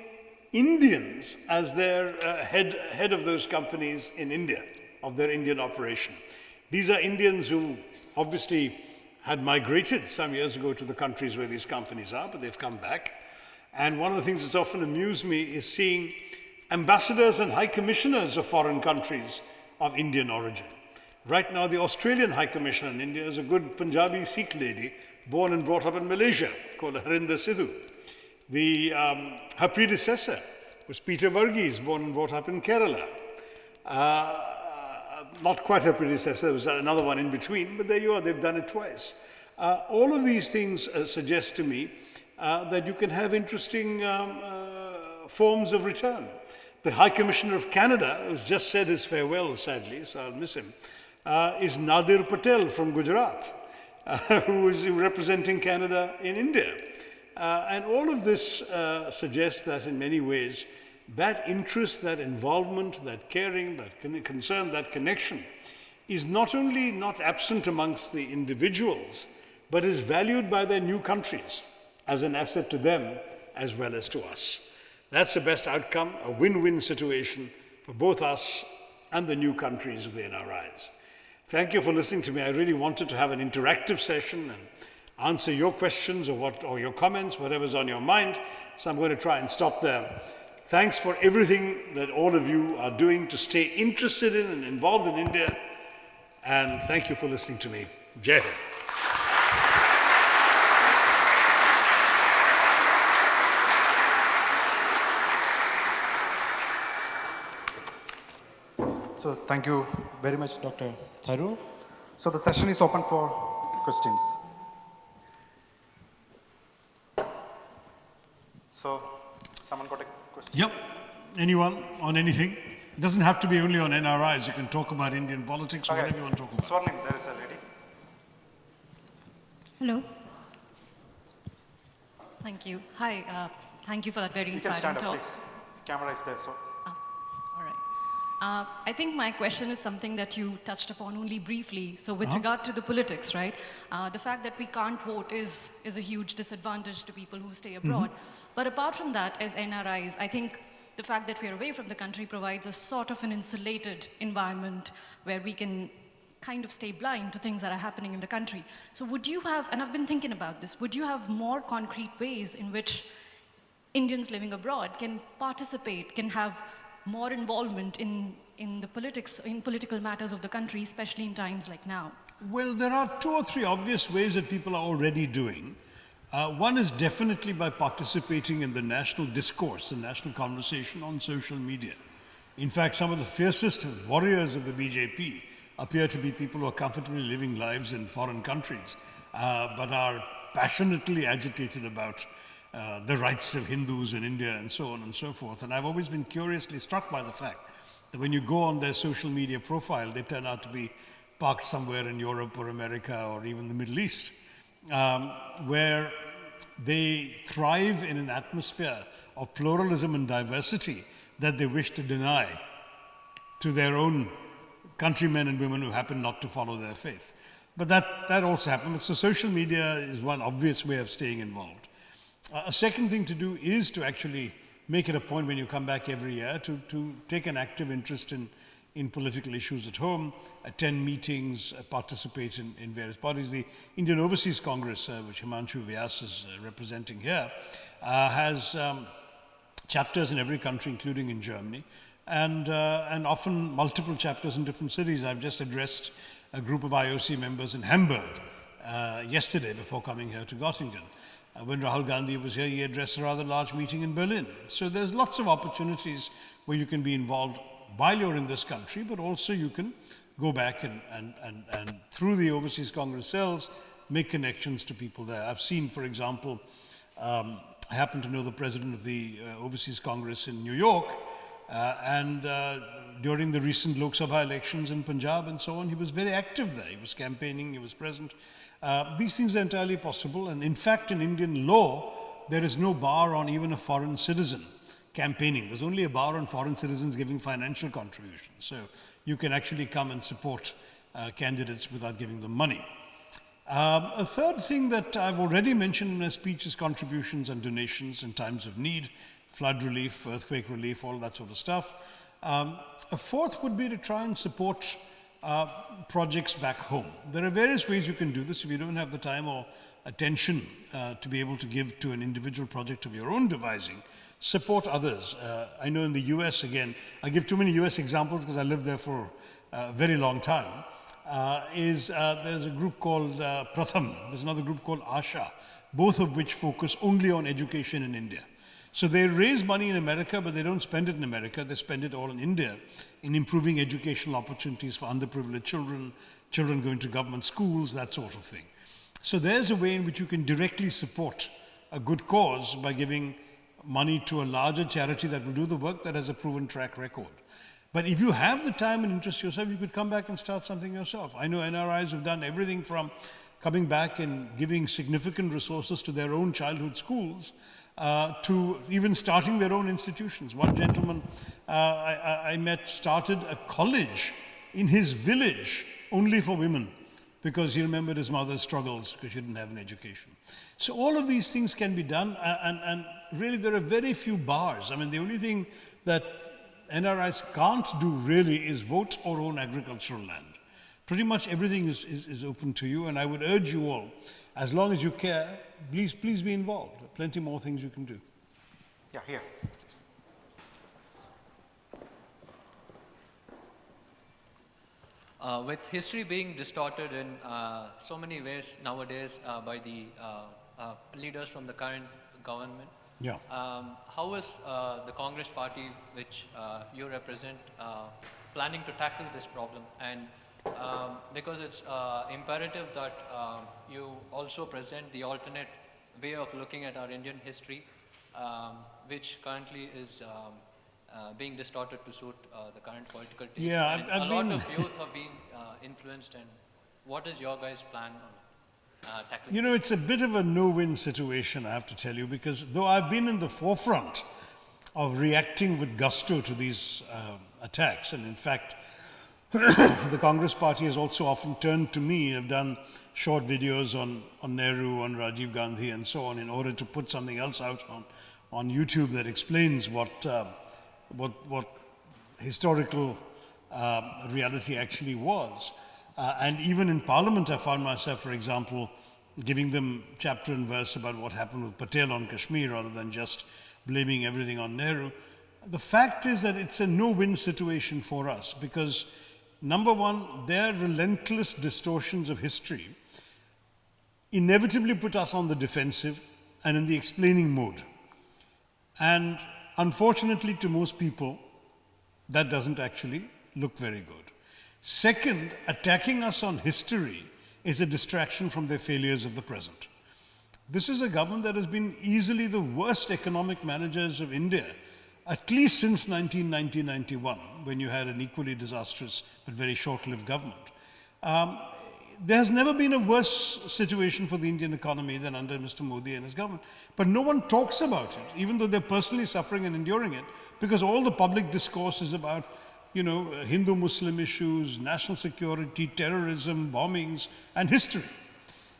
Indians as their head of those companies in India, of their Indian operation. These are Indians who obviously had migrated some years ago to the countries where these companies are, but they've come back. And one of the things that's often amused me is seeing ambassadors and high commissioners of foreign countries of Indian origin. Right now, the Australian High Commissioner in India is a good Punjabi Sikh lady born and brought up in Malaysia called Harinder Sidhu. Her predecessor was Peter Varghese, born and brought up in Kerala. Not quite her predecessor, there was another one in between, but there you are, they've done it twice. All of these things suggest to me that you can have interesting forms of return. The High Commissioner of Canada, who's just said his farewell, sadly, so I'll miss him, is Nadir Patel from Gujarat. who is representing Canada in India. And all of this suggests that in many ways, that interest, that involvement, that caring, that concern, that connection is not only not absent amongst the individuals, but is valued by their new countries as an asset to them as well as to us. That's the best outcome, a win-win situation for both us and the new countries of the NRIs. Thank you for listening to me. I really wanted to have an interactive session and answer your questions or your comments, whatever's on your mind. So I'm going to try and stop there. Thanks for everything that all of you are doing to stay interested in and involved in India. And thank you for listening to me. Jai Hind. So thank you very much, Dr. Tharoor. So the session is open for questions. So someone got a question? Yep. Anyone on anything? It doesn't have to be only on NRIs. You can talk about Indian politics or whatever you want to talk about. Swarnim, there is a lady. Hello. Thank you. Hi. Thank you for that very You can inspiring stand up, talk. please. The camera is there, so. All right. I think my question is something that you touched upon only briefly. So with regard to the politics, right? The fact that we can't vote is a huge disadvantage to people who stay abroad. But apart from that, as NRIs, I think the fact that we're away from the country provides a sort of an insulated environment where we can kind of stay blind to things that are happening in the country. So would you have, and I've been thinking about this, would you have more concrete ways in which Indians living abroad can participate, can have more involvement in the politics, in political matters of the country, especially in times like now? Well, there are 2 or 3 obvious ways that people are already doing. One is definitely by participating in the national discourse, the national conversation on social media. In fact, some of the fiercest warriors of the BJP appear to be people who are comfortably living lives in foreign countries, but are passionately agitated about the rights of Hindus in India and so on and so forth. And I've always been curiously struck by the fact that when you go on their social media profile, they turn out to be parked somewhere in Europe or America or even the Middle East, where they thrive in an atmosphere of pluralism and diversity that they wish to deny to their own countrymen and women who happen not to follow their faith. But that also happens. So social media is one obvious way of staying involved. A second thing to do is to actually make it a point when you come back every year to take an active interest in political issues at home, attend meetings, participate in various bodies. The Indian Overseas Congress, which Himanshu Vyas is representing here, has chapters in every country, including in Germany, and often multiple chapters in different cities. I've just addressed a group of IOC members in Hamburg yesterday before coming here to Göttingen. When Rahul Gandhi was here, he addressed a rather large meeting in Berlin. So there's lots of opportunities where you can be involved while you're in this country, but also you can go back and through the Overseas Congress cells, make connections to people there. I've seen, for example, I happen to know the president of the Overseas Congress in New York, and during the recent Lok Sabha elections in Punjab and so on, he was very active there. He was campaigning, he was present. These things are entirely possible, and in fact, in Indian law, there is no bar on even a foreign citizen campaigning. There's only a bar on foreign citizens giving financial contributions. So you can actually come and support candidates without giving them money. A third thing that I've already mentioned in my speech is contributions and donations in times of need, flood relief, earthquake relief, all that sort of stuff. A fourth would be to try and support projects back home. There are various ways you can do this if you don't have the time or attention to be able to give to an individual project of your own devising. Support others. I know in the US, again, I give too many US examples because I lived there for a very long time, there's a group called Pratham, there's another group called Asha, both of which focus only on education in India. So they raise money in America, but they don't spend it in America, they spend it all in India in improving educational opportunities for underprivileged children, children going to government schools, that sort of thing. So there's a way in which you can directly support a good cause by giving money to a larger charity that will do the work that has a proven track record. But if you have the time and interest yourself, you could come back and start something yourself. I know NRIs have done everything from coming back and giving significant resources to their own childhood schools, to even starting their own institutions. One gentleman I met started a college in his village only for women, because he remembered his mother's struggles because she didn't have an education. So all of these things can be done, and really there are very few bars. I mean, the only thing that NRIs can't do really is vote or own agricultural land. Pretty much everything is open to you, and I would urge you all, as long as you care, please be involved. There are plenty more things you can do. Yeah, here, please. With history being distorted in so many ways nowadays by the leaders from the current government, Yeah. how is the Congress party, which you represent, planning to tackle this problem? And because it's imperative that you also present the alternate way of looking at our Indian history, which currently is being distorted to suit the current political taste. Yeah, And a lot of youth have been influenced. And what is your guys' plan on tackling? You know, it's a bit of a no-win situation, I have to tell you, because though I've been in the forefront of reacting with gusto to these attacks, and in fact, the Congress party has also often turned to me. I've done short videos on Nehru, on Rajiv Gandhi, and so on, in order to put something else out on YouTube that explains what historical reality actually was. And even in Parliament, I found myself, for example, giving them chapter and verse about what happened with Patel on Kashmir, rather than just blaming everything on Nehru. The fact is that it's a no-win situation for us, because number one, their relentless distortions of history inevitably put us on the defensive and in the explaining mode. And unfortunately, to most people, that doesn't actually look very good. Second, attacking us on history is a distraction from their failures of the present. This is a government that has been easily the worst economic managers of India, at least since 1990-91, when you had an equally disastrous but very short-lived government. There has never been a worse situation for the Indian economy than under Mr. Modi and his government. But no one talks about it, even though they're personally suffering and enduring it, because all the public discourse is about, you know, Hindu-Muslim issues, national security, terrorism, bombings, and history.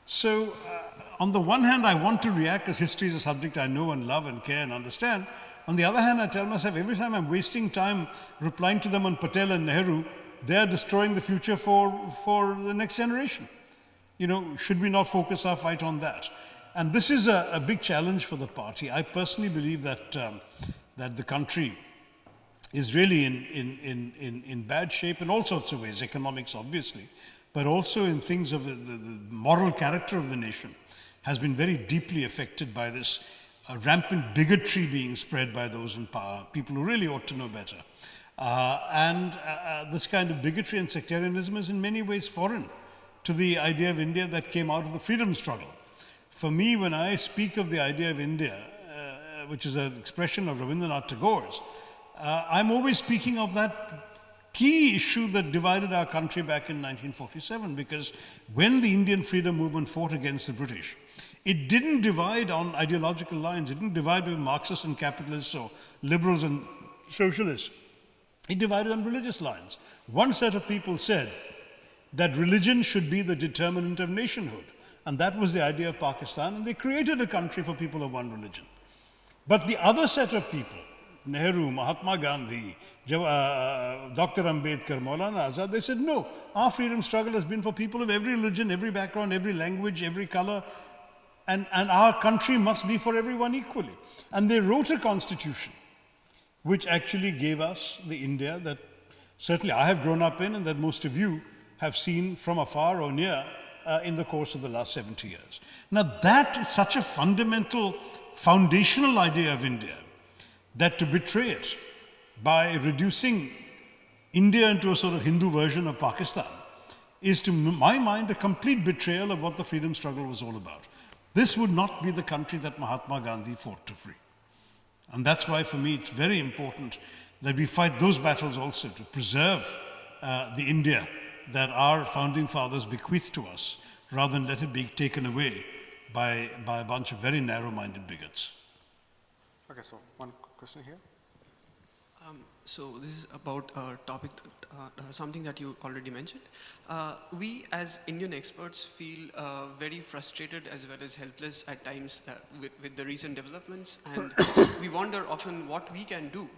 So, on the one hand, I want to react because history is a subject I know and love and care and understand. On the other hand, I tell myself every time I'm wasting time replying to them on Patel and Nehru, they're destroying the future for the next generation. You know, should we not focus our fight on that? And this is a big challenge for the party. I personally believe that that the country is really in bad shape in all sorts of ways, economics obviously, but also in things of the moral character of the nation has been very deeply affected by this rampant bigotry being spread by those in power, people who really ought to know better. This kind of bigotry and sectarianism is in many ways foreign to the idea of India that came out of the freedom struggle. For me, when I speak of the idea of India, which is an expression of Rabindranath Tagore's, I'm always speaking of that key issue that divided our country back in 1947, because when the Indian freedom movement fought against the British, it didn't divide on ideological lines. It didn't divide between Marxists and capitalists or liberals and socialists. It divided on religious lines. One set of people said that religion should be the determinant of nationhood. And that was the idea of Pakistan. And they created a country for people of one religion. But the other set of people, Nehru, Mahatma Gandhi, Dr. Ambedkar, Maulana Azad, they said, no, our freedom struggle has been for people of every religion, every background, every language, every color. And our country must be for everyone equally. And they wrote a constitution which actually gave us the India that certainly I have grown up in and that most of you have seen from afar or near in the course of the last 70 years. Now that is such a fundamental, foundational idea of India that to betray it by reducing India into a sort of Hindu version of Pakistan is, to my mind, a complete betrayal of what the freedom struggle was all about. This would not be the country that Mahatma Gandhi fought to free. And that's why, for me, it's very important that we fight those battles also to preserve the India that our founding fathers bequeathed to us rather than let it be taken away by a bunch of very narrow-minded bigots. Okay, so one question here. So this is about a topic, something that you already mentioned. We as Indian experts feel very frustrated as well as helpless at times with the recent developments, and we wonder often what we can do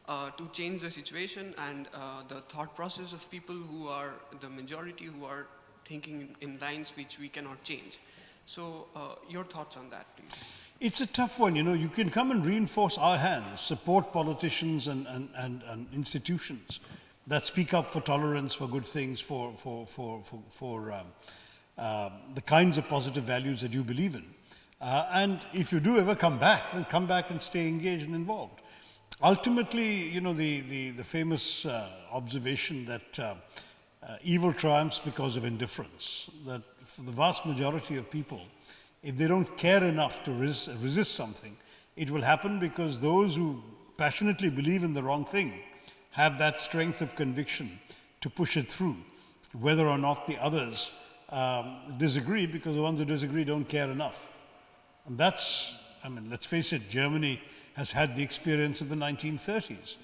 to change the situation and the thought process of people who are the majority, who are thinking in lines which we cannot change. So your thoughts on that, please. It's a tough one, you know. You can come and reinforce our hands, support politicians and institutions that speak up for tolerance, for good things, for the kinds of positive values that you believe in. And if you do ever come back, then come back and stay engaged and involved. Ultimately, you know, the famous observation that evil triumphs because of indifference, that for the vast majority of people, if they don't care enough to resist something, it will happen because those who passionately believe in the wrong thing have that strength of conviction to push it through, whether or not the others disagree, because the ones who disagree don't care enough. And that's, I mean, let's face it, Germany has had the experience of the 1930s,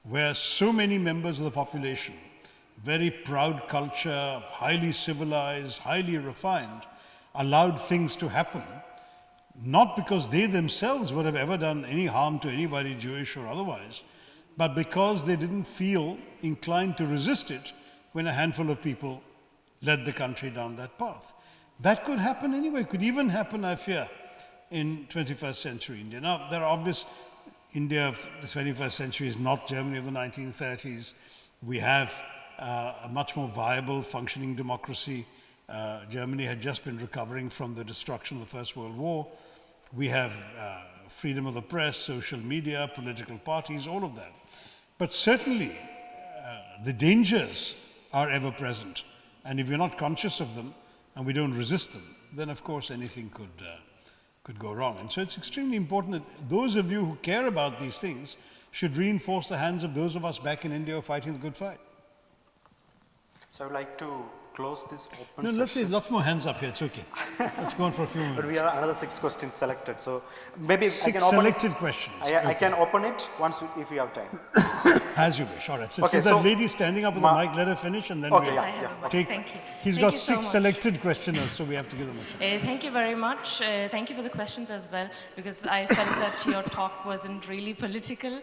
where so many members of the population, very proud culture, highly civilized, highly refined, allowed things to happen, not because they themselves would have ever done any harm to anybody, Jewish or otherwise, but because they didn't feel inclined to resist it when a handful of people led the country down that path. That could happen anyway. It could even happen, I fear, in 21st century India. Now, there are obvious, India of the 21st century is not Germany of the 1930s. We have a much more viable, functioning democracy. Germany had just been recovering from the destruction of the First World War. We have freedom of the press, social media, political parties, all of that. But certainly, the dangers are ever present. And if we're not conscious of them and we don't resist them, then of course anything could go wrong. And so it's extremely important that those of you who care about these things should reinforce the hands of those of us back in India who are fighting the good fight. So I would like to close this open No, session. let's see, lots more hands up here, it's okay. Let's go on for a few minutes. But we have another 6 questions selected, so maybe I Six can open selected it. questions. I can open it once if we have time. As you wish. All right. So, Okay, that so lady standing up with the mic, let her finish, and then Okay, we'll yeah, I have a mic. take. Thank you. He's Thank got you so 6 much. selected questioners, so we have to give them a chance. Thank you very much. Thank you for the questions as well, because I felt that your talk wasn't really political.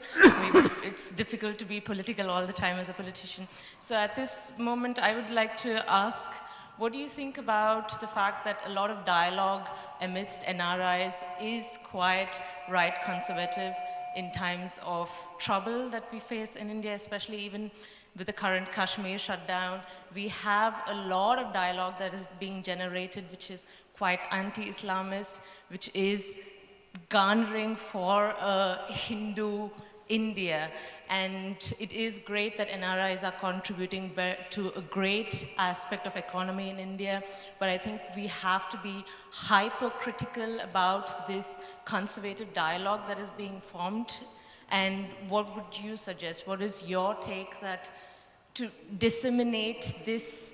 It's difficult to be political all the time as a politician. So at this moment, I would like to ask, what do you think about the fact that a lot of dialogue amidst NRIs is quite right conservative in times of trouble that we face in India, especially even with the current Kashmir shutdown? We have a lot of dialogue that is being generated, which is quite anti-Islamist, which is garnering for a Hindu India. And it is great that NRIs are contributing to a great aspect of economy in India, but I think we have to be hypercritical about this conservative dialogue that is being formed. And what would you suggest? What is your take that to disseminate this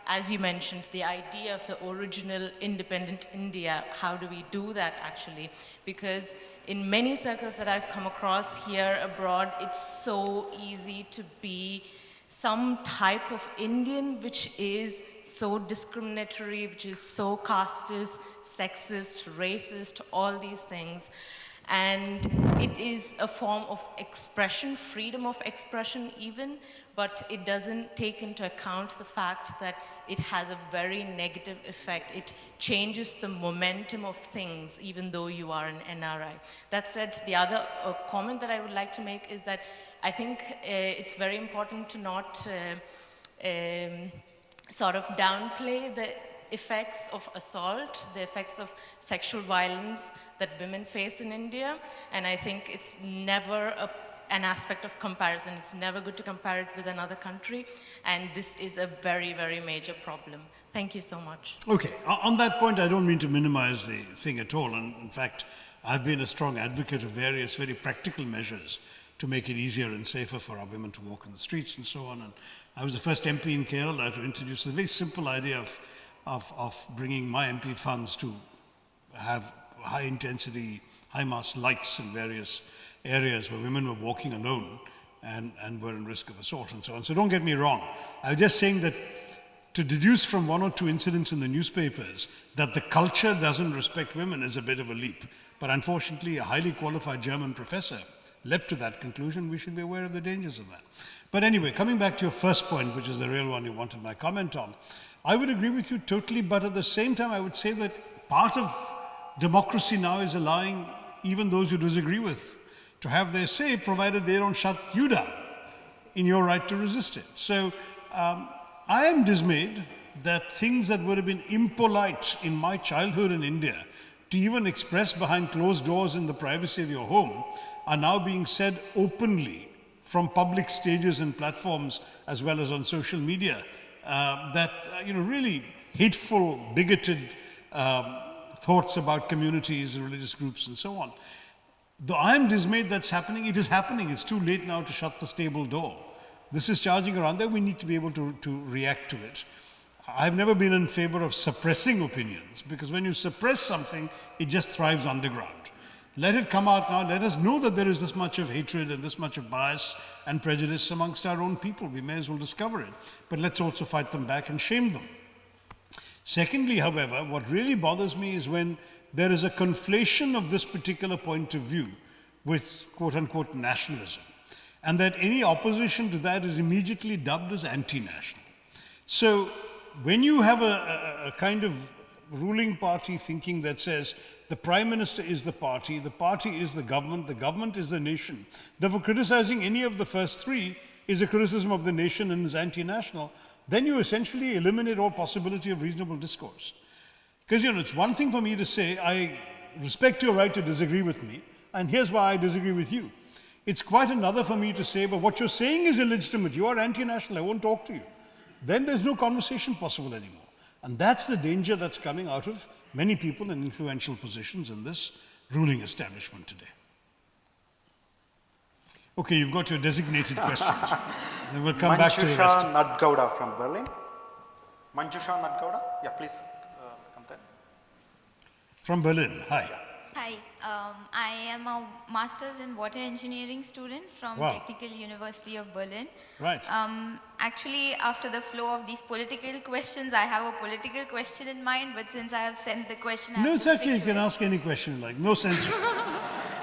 as you mentioned, the idea of the original independent India, how do we do that actually? Because in many circles that I've come across here abroad, it's so easy to be some type of Indian which is so discriminatory, which is so casteist, sexist, racist, all these things. And it is a form of expression, freedom of expression even, but it doesn't take into account the fact that it has a very negative effect. It changes the momentum of things, even though you are an NRI. That said, the other comment that I would like to make is that I think it's very important to not sort of downplay the effects of assault, the effects of sexual violence that women face in India. And I think it's never an aspect of comparison. It's never good to compare it with another country. And this is a very, very major problem. Thank you so much. Okay, on that point, I don't mean to minimize the thing at all. And in fact, I've been a strong advocate of various very practical measures to make it easier and safer for our women to walk in the streets and so on. And I was the first MP in Kerala to introduce the very simple idea of bringing my MP funds to have high intensity, high mass lights in various areas where women were walking alone and were in risk of assault and so on. So don't get me wrong. I was just saying that to deduce from one or two incidents in the newspapers that the culture doesn't respect women is a bit of a leap. But unfortunately, a highly qualified German professor leapt to that conclusion. We should be aware of the dangers of that. But anyway, coming back to your first point, which is the real one you wanted my comment on, I would agree with you totally, but at the same time, I would say that part of democracy now is allowing even those you disagree with to have their say, provided they don't shut you down in your right to resist it. So I am dismayed that things that would have been impolite in my childhood in India to even express behind closed doors in the privacy of your home are now being said openly from public stages and platforms as well as on social media. That really hateful, bigoted thoughts about communities and religious groups and so on. Though I am dismayed that's happening, it is happening. It's too late now to shut the stable door. This is charging around there. We need to be able to react to it. I've never been in favor of suppressing opinions, because when you suppress something, it just thrives underground. Let it come out now. Let us know that there is this much of hatred and this much of bias and prejudice amongst our own people. We may as well discover it. But let's also fight them back and shame them. Secondly, however, what really bothers me is when there is a conflation of this particular point of view with quote-unquote nationalism, and that any opposition to that is immediately dubbed as anti-national. So when you have a kind of ruling party thinking that says the Prime Minister is the party is the government is the nation, therefore criticizing any of the first three is a criticism of the nation and is anti-national, then you essentially eliminate all possibility of reasonable discourse. Because it's one thing for me to say, I respect your right to disagree with me, and here's why I disagree with you. It's quite another for me to say, but what you're saying is illegitimate, you are anti-national, I won't talk to you. Then there's no conversation possible anymore. And that's the danger that's coming out of many people in influential positions in this ruling establishment today. Okay, you've got your designated questions. Then we'll come back to the rest. Manjusha Nadgowda from Berlin. Manjusha Nadgowda, yeah, please come there. From Berlin, hi. Hi, I am a master's in water engineering student from Wow. Technical University of Berlin. Right. Actually, after the flow of these political questions, I have a political question in mind, but since I have sent the question, I No, have it's to okay, stick you to can it. ask any question you like, no censure.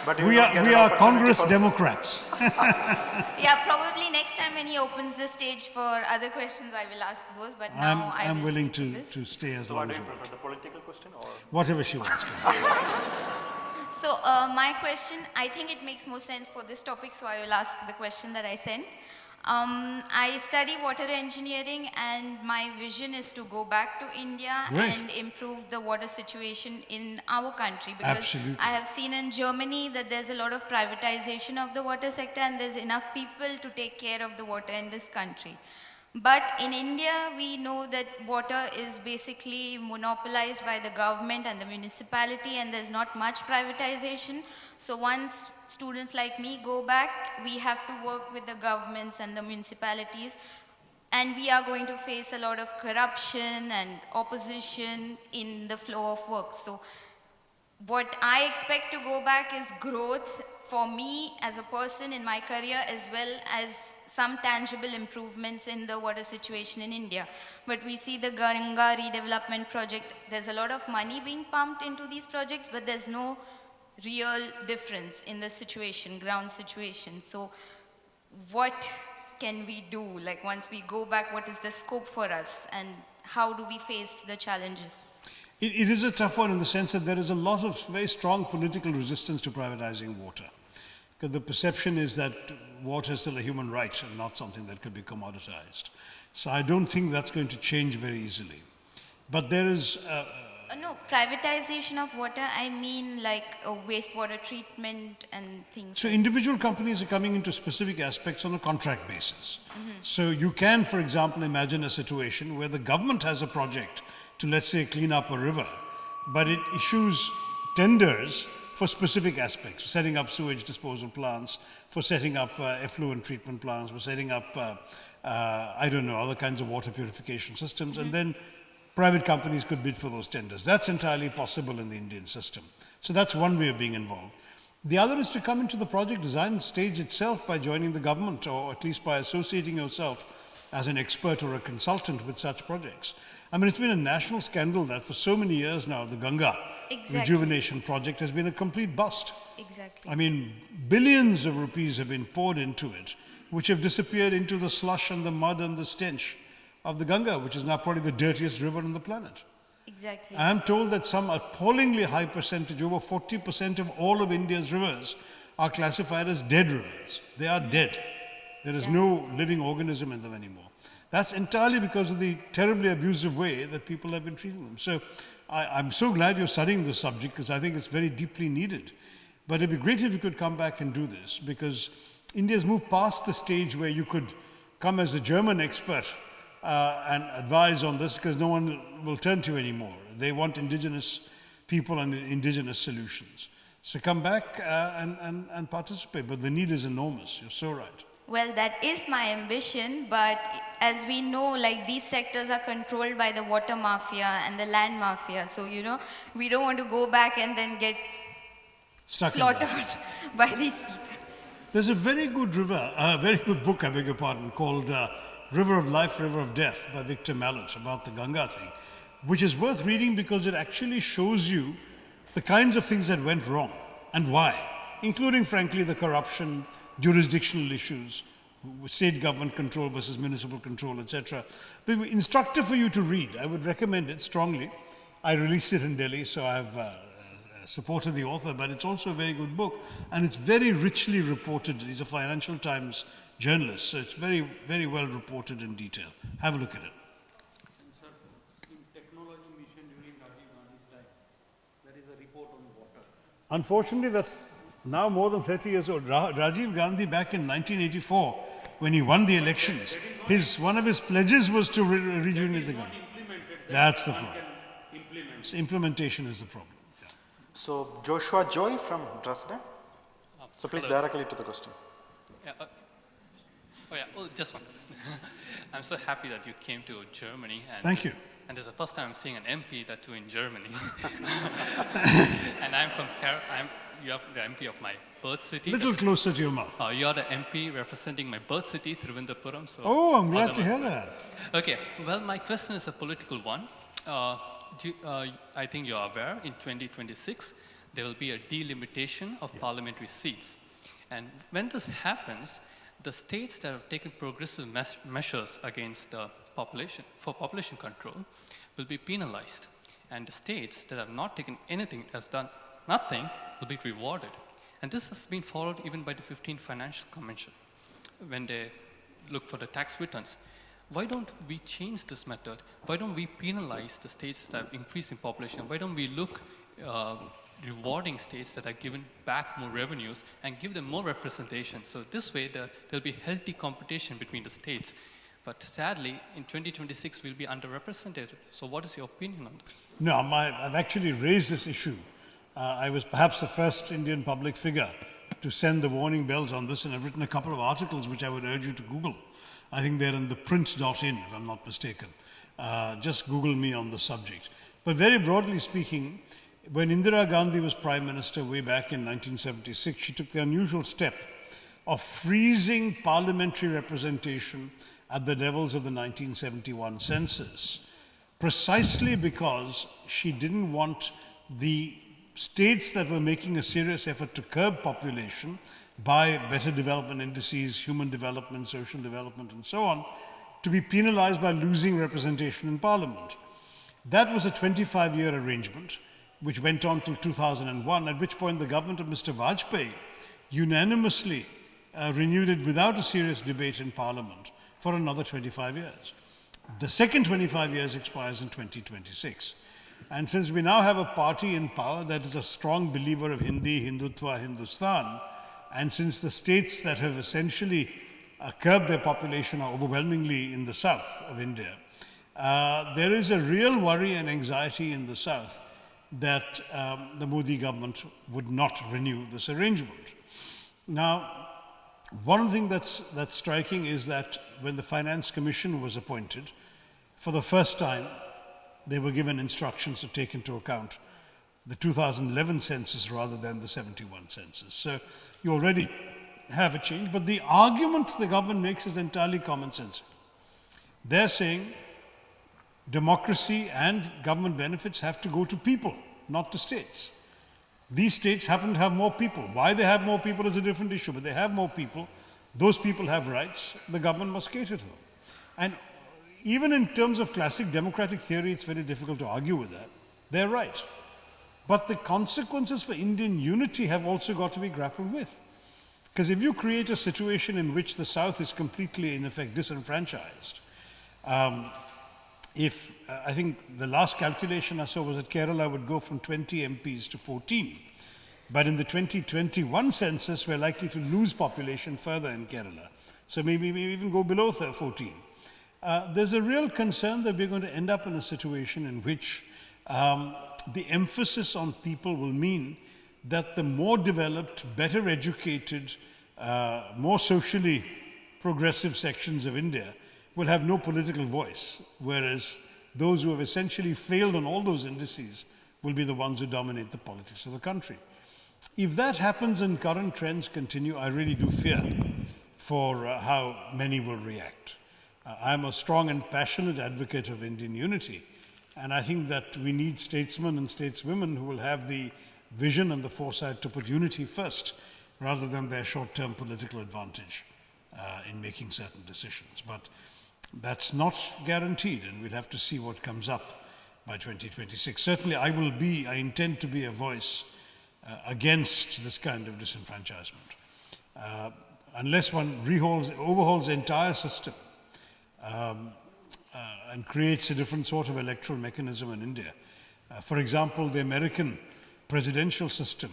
But you We will not get an are opportunity Congress for- Democrats. Yeah, probably next time when he opens the stage for other questions, I will ask those, but now I I'm will willing stick to this. to stay as So long what as do you you want. prefer, the political question or? Whatever she wants to. So my question, I think it makes more sense for this topic, so I will ask the question that I sent. I study water engineering, and my vision is to go back to India Right. and improve the water situation in our country, because Absolutely. I have seen in Germany that there's a lot of privatization of the water sector, and there's enough people to take care of the water in this country. But in India, we know that water is basically monopolized by the government and the municipality, and there's not much privatization. So once students like me go back, we have to work with the governments and the municipalities, and we are going to face a lot of corruption and opposition in the flow of work. So what I expect to go back is growth for me as a person in my career, as well as some tangible improvements in the water situation in India. But we see the Ganga redevelopment project, there's a lot of money being pumped into these projects, but there's no real difference in the situation, ground situation. So what can we do? Like once we go back, what is the scope for us, and how do we face the challenges? It is a tough one in the sense that there is a lot of very strong political resistance to privatizing water. Because the perception is that water is still a human right and not something that could be commoditized. So I don't think that's going to change very easily. But there is... No, privatization of water, I mean like wastewater treatment and things. So individual companies are coming into specific aspects on a contract basis. So you can, for example, imagine a situation where the government has a project to, let's say, clean up a river, but it issues tenders for specific aspects, for setting up sewage disposal plants, for setting up effluent treatment plants, for setting up, I don't know, other kinds of water purification systems, and then private companies could bid for those tenders. That's entirely possible in the Indian system. So that's one way of being involved. The other is to come into the project design stage itself by joining the government, or at least by associating yourself as an expert or a consultant with such projects. I mean, it's been a national scandal that for so many years now, the Ganga rejuvenation project has been a complete bust. Exactly. I mean, billions of rupees have been poured into it, which have disappeared into the slush and the mud and the stench of the Ganga, which is now probably the dirtiest river on the planet. Exactly. I am told that some appallingly high percentage, over 40% of all of India's rivers, are classified as dead rivers. They are dead. There is no living organism in them anymore. That's entirely because of the terribly abusive way that people have been treating them. So I'm so glad you're studying this subject, because I think it's very deeply needed. But it'd be great if you could come back and do this, because India's moved past the stage where you could come as a German expert and advise on this, because no one will turn to you anymore. They want indigenous people and indigenous solutions. So come back and participate, but the need is enormous. You're so right. Well, that is my ambition, but as we know, like, these sectors are controlled by the water mafia and the land mafia. So, you know, we don't want to go back and then get slaughtered by these people. There's a very good very good book, I beg your pardon, called River of Life, River of Death by Victor Mallet, about the Ganga thing, which is worth reading because it actually shows you the kinds of things that went wrong and why, including, frankly, the corruption, jurisdictional issues, state government control versus municipal control, etc. But instructive for you to read. I would recommend it strongly. I released it in Delhi, so I have supported the author, but it's also a very good book, and it's very richly reported. He's a Financial Times journalist, so it's very, very well reported in detail. Have a look at it. And sir, in technology mission during Rajiv Gandhi's time, there is a report on water. Unfortunately, that's now more than 30 years old. Rajiv Gandhi, back in 1984, when he won the elections, one of his pledges was to rejuvenate the Ganga. That's the problem. So implementation is the problem. Yeah. So Joshua Joy from Dresden. So please directly to the question. Yeah, just one. I'm so happy that you came to Germany. And thank you. And this is the first time I'm seeing an MP that too in Germany. And I'm from you are the MP of my birth city. Little closer to your mouth. You are the MP representing my birth city, Thiruvananthapuram. So I'm glad to hear that. Okay, well, my question is a political one. I think you are aware, in 2026, there will be a delimitation of parliamentary seats. And when this happens, the states that have taken progressive measures against for population control will be penalized. And the states that have not taken anything, has done nothing, will be rewarded. And this has been followed even by the 15th Financial Convention when they look for the tax returns. Why don't we change this method? Why don't we penalize the states that have increased in population? Why don't we look rewarding states that are given back more revenues and give them more representation? So this way there'll be healthy competition between the states. But sadly, in 2026, we'll be underrepresented. So what is your opinion on this? No, I've actually raised this issue. I was perhaps the first Indian public figure to send the warning bells on this, and I've written a couple of articles which I would urge you to Google. I think they're in the print.in, if I'm not mistaken. Just Google me on the subject. But very broadly speaking, when Indira Gandhi was Prime Minister way back in 1976, she took the unusual step of freezing parliamentary representation at the levels of the 1971 census, precisely because she didn't want the states that were making a serious effort to curb population by better development indices, human development, social development, and so on, to be penalized by losing representation in parliament. That was a 25-year arrangement, which went on till 2001, at which point the government of Mr. Vajpayee unanimously renewed it without a serious debate in parliament for another 25 years. The second 25 years expires in 2026. And since we now have a party in power that is a strong believer of Hindi, Hindutva, Hindustan, and since the states that have essentially curbed their population are overwhelmingly in the south of India, there is a real worry and anxiety in the south that the Modi government would not renew this arrangement. Now, one thing that's striking is that when the Finance Commission was appointed, for the first time, they were given instructions to take into account the 2011 census rather than the 71 census. So you already have a change, but the argument the government makes is entirely common sense. They're saying democracy and government benefits have to go to people, not to states. These states happen to have more people. Why they have more people is a different issue, but they have more people. Those people have rights. The government must cater to them. And even in terms of classic democratic theory, it's very difficult to argue with that. They're right. But the consequences for Indian unity have also got to be grappled with. Because if you create a situation in which the South is completely, in effect, disenfranchised, I think the last calculation I saw was that Kerala would go from 20 MPs to 14. But in the 2021 census, we're likely to lose population further in Kerala. So maybe even go below 14. There's a real concern that we're going to end up in a situation in which the emphasis on people will mean that the more developed, better educated, more socially progressive sections of India will have no political voice, whereas those who have essentially failed on all those indices will be the ones who dominate the politics of the country. If that happens and current trends continue, I really do fear for how many will react. I'm a strong and passionate advocate of Indian unity, and I think that we need statesmen and stateswomen who will have the vision and the foresight to put unity first, rather than their short-term political advantage in making certain decisions. But that's not guaranteed, and we'll have to see what comes up by 2026. Certainly, I intend to be a voice against this kind of disenfranchisement. Unless one overhauls the entire system and creates a different sort of electoral mechanism in India. For example, the American presidential system,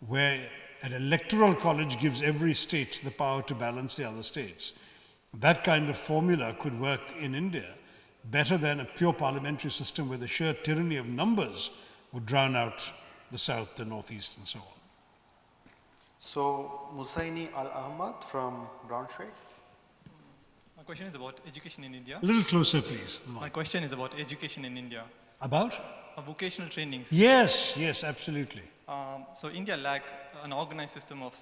where an electoral college gives every state the power to balance the other states. That kind of formula could work in India better than a pure parliamentary system where the sheer tyranny of numbers would drown out the South, the Northeast, and so on. So, Musaini Al-Ahmad from Braunschweig. My question is about education in India. A little closer, please. My question is about education in India. About? Vocational trainings. Yes, absolutely. So India lacks an organized system of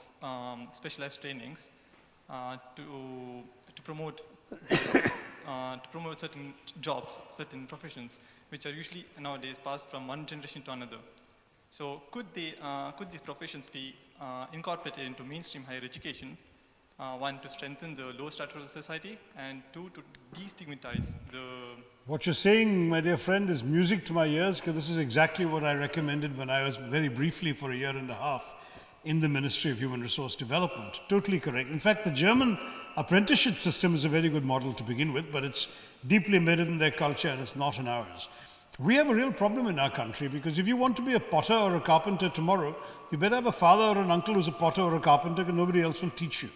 specialized trainings to promote certain jobs, certain professions, which are usually nowadays passed from one generation to another. So could these professions be incorporated into mainstream higher education? One, to strengthen the low strata of the society, and two, to destigmatize the... What you're saying, my dear friend, is music to my ears, because this is exactly what I recommended when I was very briefly for a year and a half in the Ministry of Human Resource Development. Totally correct. In fact, the German apprenticeship system is a very good model to begin with, but it's deeply embedded in their culture and it's not in ours. We have a real problem in our country, because if you want to be a potter or a carpenter tomorrow, you better have a father or an uncle who's a potter or a carpenter, because nobody else will teach you.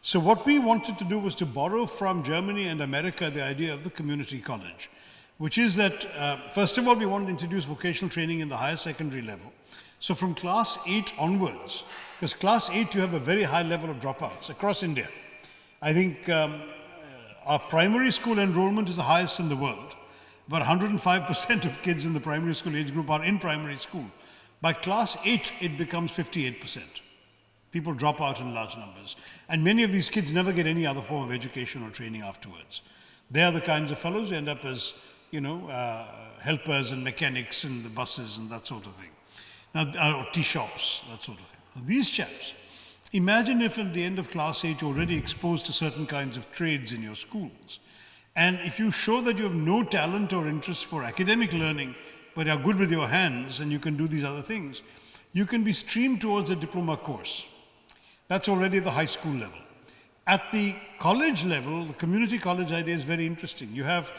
So what we wanted to do was to borrow from Germany and America the idea of the community college, which is that, first of all, we wanted to introduce vocational training in the higher secondary level. So from class 8 onwards, because class 8 you have a very high level of dropouts across India. I think our primary school enrollment is the highest in the world. About 105% of kids in the primary school age group are in primary school. By class 8, it becomes 58%. People drop out in large numbers. And many of these kids never get any other form of education or training afterwards. They are the kinds of fellows who end up as, helpers and mechanics in the buses and that sort of thing. Or tea shops, that sort of thing. Now, these chaps, imagine if at the end of class 8 you're already exposed to certain kinds of trades in your schools. And if you show that you have no talent or interest for academic learning, but are good with your hands and you can do these other things, you can be streamed towards a diploma course. That's already the high school level. At the college level, the community college idea is very interesting. You have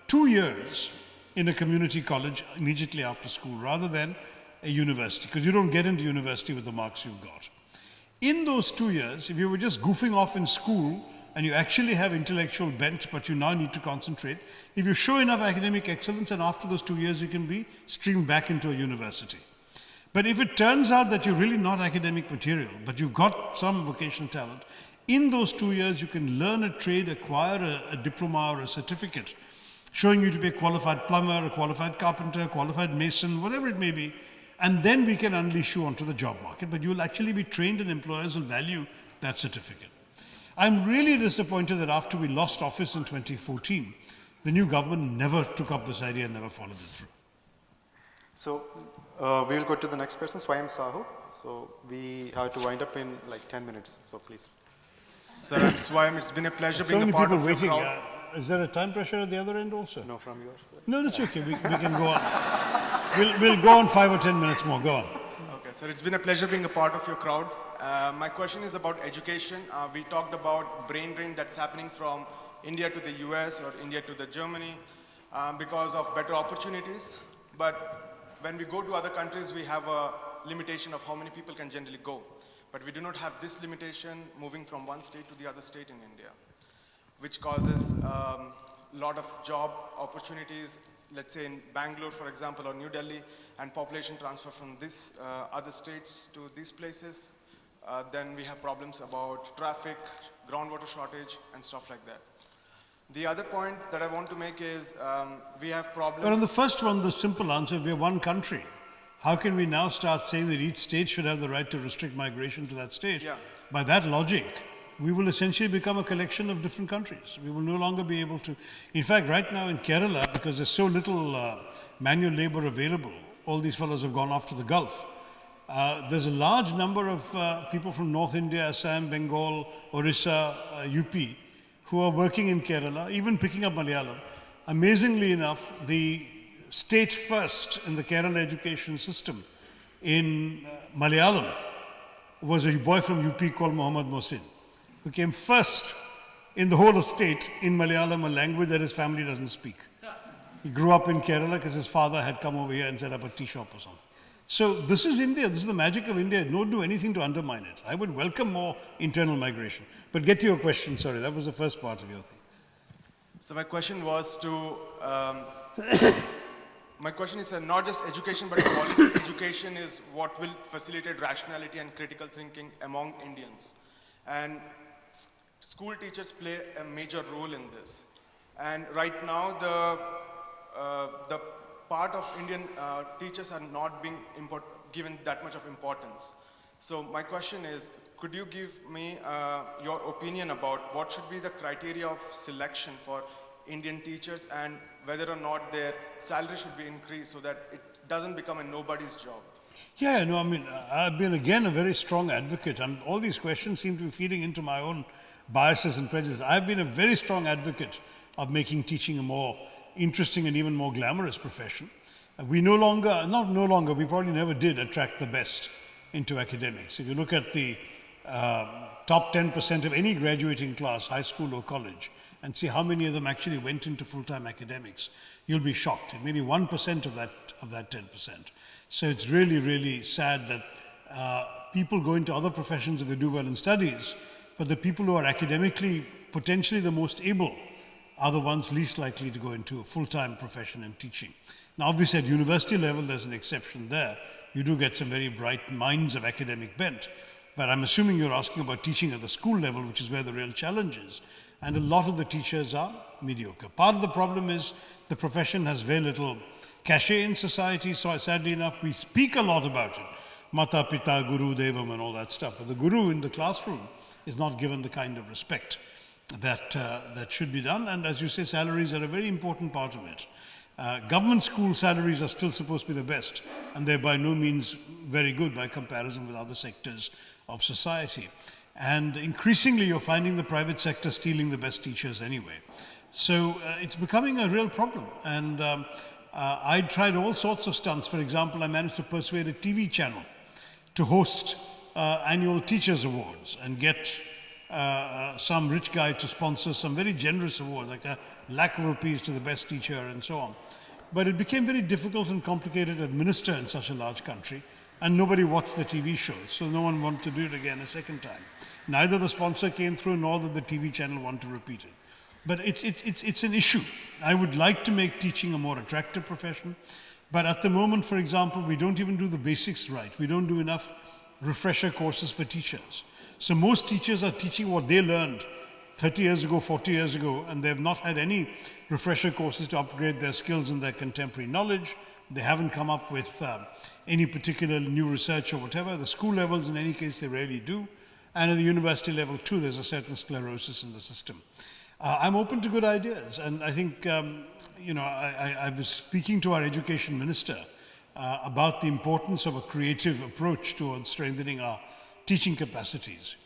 2 years in a community college immediately after school rather than a university, because you don't get into university with the marks you've got. In those 2 years, if you were just goofing off in school, and you actually have intellectual bent, but you now need to concentrate, if you show enough academic excellence, and after those 2 years you can be streamed back into a university. But if it turns out that you're really not academic material, but you've got some vocational talent, in those 2 years you can learn a trade, acquire a diploma or a certificate, showing you to be a qualified plumber, a qualified carpenter, a qualified mason, whatever it may be, and then we can unleash you onto the job market, but you'll actually be trained and employers will value that certificate. I'm really disappointed that after we lost office in 2014, the new government never took up this idea and never followed it through. So we will go to the next person, Swayam Sahu. So we have to wind up in like 10 minutes, so please. Sir, I'm Swayam. It's been a pleasure being So a many part people of your waiting. crowd. Is there a time pressure at the other end also? No, from yours. No, that's okay. We can go on. We'll go on 5 or 10 minutes more. Go on. Okay, sir, it's been a pleasure being a part of your crowd. My question is about education. We talked about brain drain that's happening from India to the US or India to the Germany because of better opportunities. But when we go to other countries, we have a limitation of how many people can generally go. But we do not have this limitation moving from one state to the other state in India, which causes a lot of job opportunities, let's say in Bangalore, for example, or New Delhi, and population transfer from this other states to these places. Then we have problems about traffic, groundwater shortage, and stuff like that. The other point that I want to make is we have problems. Well, on the first one, the simple answer, we are one country. How can we now start saying that each state should have the right to restrict migration to that state? Yeah. By that logic, we will essentially become a collection of different countries. We will no longer be able to. In fact, right now in Kerala, because there's so little manual labor available, all these fellows have gone off to the Gulf. There's a large number of people from North India, Assam, Bengal, Orissa, UP, who are working in Kerala, even picking up Malayalam. Amazingly enough, the state first in the Kerala education system in Malayalam was a boy from UP called Muhammad Mohsin, who came first in the whole of state in Malayalam, a language that his family doesn't speak. He grew up in Kerala because his father had come over here and set up a tea shop or something. So this is India, this is the magic of India. Don't do anything to undermine it. I would welcome more internal migration. But get to your question, sorry, that was the first part of your thing. So my question was to, my question is not just education, but quality education is what will facilitate rationality and critical thinking among Indians. And school teachers play a major role in this. And right now, the part of Indian teachers are not being given that much of importance. So my question is, could you give me your opinion about what should be the criteria of selection for Indian teachers and whether or not their salary should be increased so that it doesn't become a nobody's job? Yeah, no, I mean, I've been again a very strong advocate, and all these questions seem to be feeding into my own biases and prejudices. I've been a very strong advocate of making teaching a more interesting and even more glamorous profession. We no longer, not no longer, we probably never did attract the best into academics. If you look at the top 10% of any graduating class, high school or college, and see how many of them actually went into full-time academics, you'll be shocked. It may be 1% of that 10%. So it's really, really sad that people go into other professions if they do well in studies, but the people who are academically potentially the most able are the ones least likely to go into a full-time profession in teaching. Now, obviously, at university level, there's an exception there. You do get some very bright minds of academic bent, but I'm assuming you're asking about teaching at the school level, which is where the real challenge is. And a lot of the teachers are mediocre. Part of the problem is the profession has very little cachet in society, so sadly enough, we speak a lot about it. Mata, Pita, Guru, Devam, and all that stuff. But the guru in the classroom is not given the kind of respect that should be done. And as you say, salaries are a very important part of it. Government school salaries are still supposed to be the best, and they're by no means very good by comparison with other sectors of society. And increasingly, you're finding the private sector stealing the best teachers anyway. So it's becoming a real problem. And I tried all sorts of stunts. For example, I managed to persuade a TV channel to host annual teachers awards and get some rich guy to sponsor some very generous awards, like ₹1 lakh to the best teacher and so on. But it became very difficult and complicated to administer in such a large country. and nobody watched the TV show, so no one wanted to do it again a second time. Neither the sponsor came through, nor did the TV channel want to repeat it. But it's an issue. I would like to make teaching a more attractive profession, but at the moment, for example, we don't even do the basics right. We don't do enough refresher courses for teachers. So most teachers are teaching what they learned 30 years ago, 40 years ago, and they have not had any refresher courses to upgrade their skills and their contemporary knowledge. They haven't come up with any particular new research or whatever. The school levels, in any case, they rarely do. And at the university level, too, there's a certain sclerosis in the system. I'm open to good ideas, and I think, I was speaking to our education minister about the importance of a creative approach towards strengthening our teaching capacities,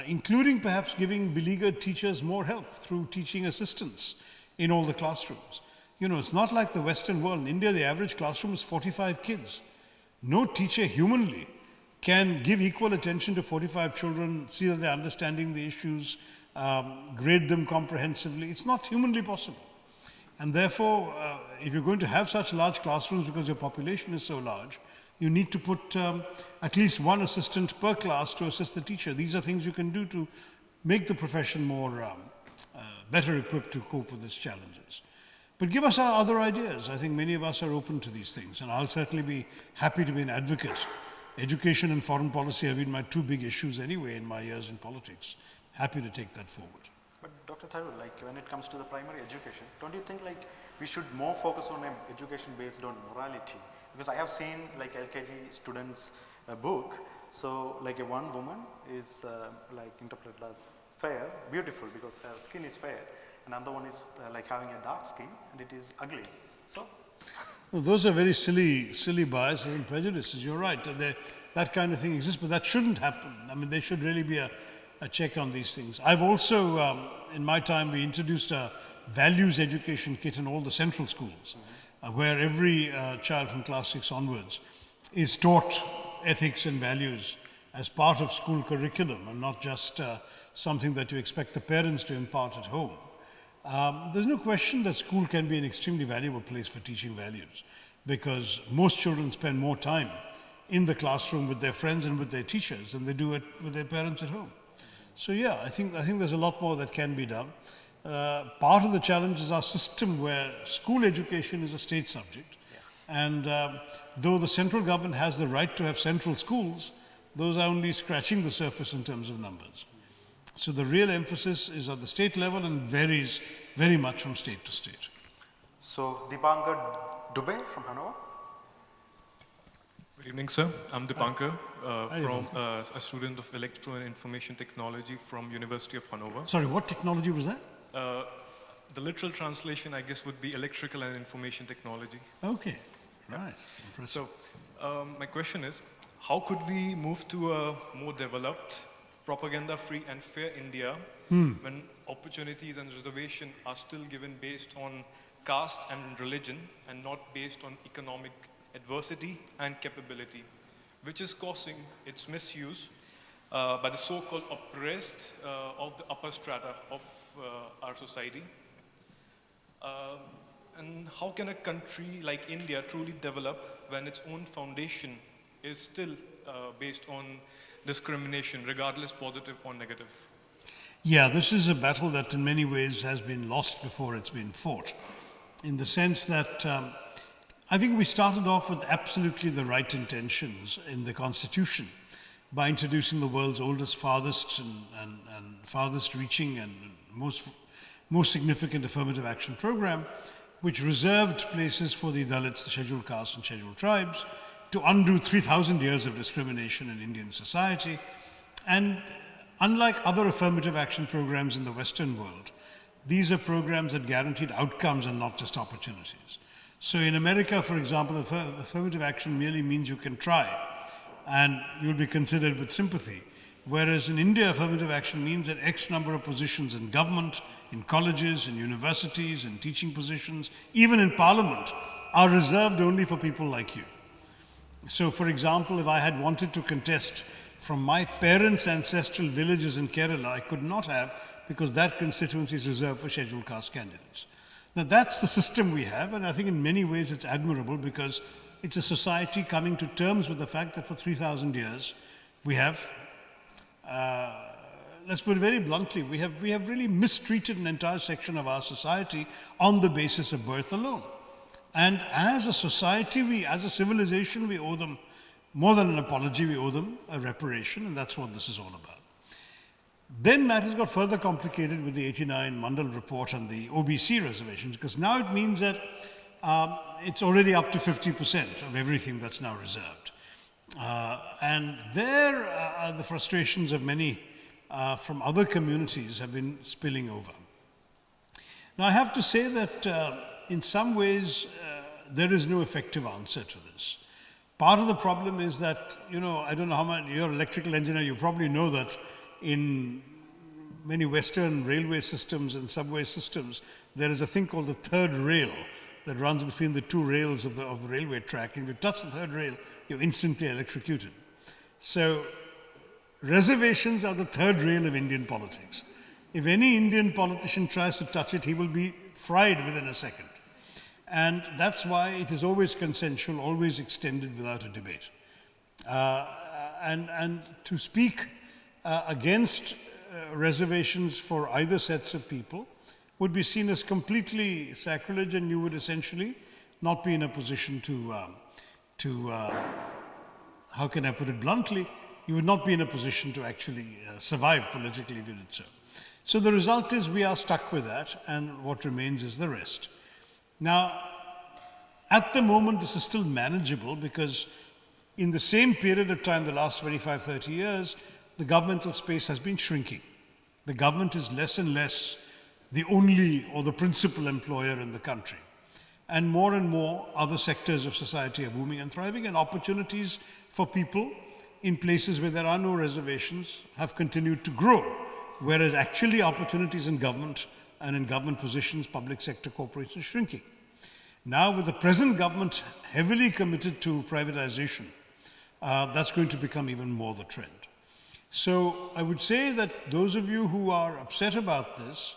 including perhaps giving beleaguered teachers more help through teaching assistants in all the classrooms. You know, it's not like the Western world. In India, the average classroom is 45 kids. No teacher humanly can give equal attention to 45 children, see that they're understanding the issues, grade them comprehensively. It's not humanly possible. And therefore, if you're going to have such large classrooms because your population is so large, you need to put at least one assistant per class to assist the teacher. These are things you can do to make the profession more better equipped to cope with its challenges. But give us our other ideas. I think many of us are open to these things, and I'll certainly be happy to be an advocate. Education and foreign policy have been my two big issues anyway in my years in politics. Happy to take that forward. But Dr. Tharoor, like when it comes to the primary education, don't you think like we should more focus on education based on morality? Because I have seen like LKG students' book, so like a one woman is like interpreted as fair, beautiful because her skin is fair, and another one is like having a dark skin and it is ugly. So. Well, those are very silly biases and prejudices. You're right, that kind of thing exists, but that shouldn't happen. I mean, there should really be a check on these things. I've also, in my time, we introduced a values education kit in all the central schools, where every child from class 6 onwards is taught ethics and values as part of school curriculum and not just something that you expect the parents to impart at home. There's no question that school can be an extremely valuable place for teaching values, because most children spend more time in the classroom with their friends and with their teachers than they do it with their parents at home. So yeah, I think there's a lot more that can be done. Part of the challenge is our system where school education is a state subject. And though the central government has the right to have central schools, those are only scratching the surface in terms of numbers. So the real emphasis is at the state level and varies very much from state to state. So Dipankar Dubey from Hanover. Good evening, sir. I'm Dipankar, a student of Electro and Information Technology from University of Hanover. Sorry, what technology was that? The literal translation, I guess, would be Electrical and Information Technology. Okay, right. Impressive. So my question is, how could we move to a more developed, propaganda-free and fair India when opportunities and reservation are still given based on caste and religion and not based on economic adversity and capability, which is causing its misuse by the so-called oppressed of the upper strata of our society? And how can a country like India truly develop when its own foundation is still based on discrimination, regardless positive or negative? Yeah, this is a battle that in many ways has been lost before it's been fought, in the sense that I think we started off with absolutely the right intentions in the Constitution by introducing the world's oldest, farthest and farthest reaching and most significant affirmative action program, which reserved places for the Dalits, the scheduled castes and scheduled tribes, to undo 3,000 years of discrimination in Indian society. And unlike other affirmative action programs in the Western world, these are programs that guaranteed outcomes and not just opportunities. So in America, for example, affirmative action merely means you can try and you'll be considered with sympathy. Whereas in India, affirmative action means that X number of positions in government, in colleges, in universities, in teaching positions, even in parliament, are reserved only for people like you. So for example, if I had wanted to contest from my parents' ancestral villages in Kerala, I could not have, because that constituency is reserved for scheduled caste candidates. Now that's the system we have, and I think in many ways it's admirable because It's a society coming to terms with the fact that for 3,000 years we have, let's put it very bluntly, we have really mistreated an entire section of our society on the basis of birth alone. And as a society, as a civilization, we owe them more than an apology, we owe them a reparation, and that's what this is all about. Then matters got further complicated with the 89 Mandal report and the OBC reservations, because now it means that it's already up to 50% of everything that's now reserved. And there the frustrations of many from other communities have been spilling over. Now I have to say that in some ways there is no effective answer to this. Part of the problem is that, I don't know how much, you're an electrical engineer, you probably know that in many Western railway systems and subway systems, there is a thing called the third rail that runs between the two rails of the railway track. And if you touch the third rail, you're instantly electrocuted. So reservations are the third rail of Indian politics. If any Indian politician tries to touch it, he will be fried within a second. And that's why it is always consensual, always extended without a debate. And to speak against reservations for either sets of people would be seen as completely sacrilege, and you would essentially not be in a position to how can I put it bluntly, you would not be in a position to actually survive politically if you did so. So the result is we are stuck with that, and what remains is the rest. Now, at the moment, this is still manageable because in the same period of time, the last 25, 30 years, the governmental space has been shrinking. The government is less and less the only or the principal employer in the country. And more other sectors of society are booming and thriving, and opportunities for people in places where there are no reservations have continued to grow, whereas actually opportunities in government and in government positions, public sector corporations, are shrinking. Now, with the present government heavily committed to privatization, that's going to become even more the trend. So I would say that those of you who are upset about this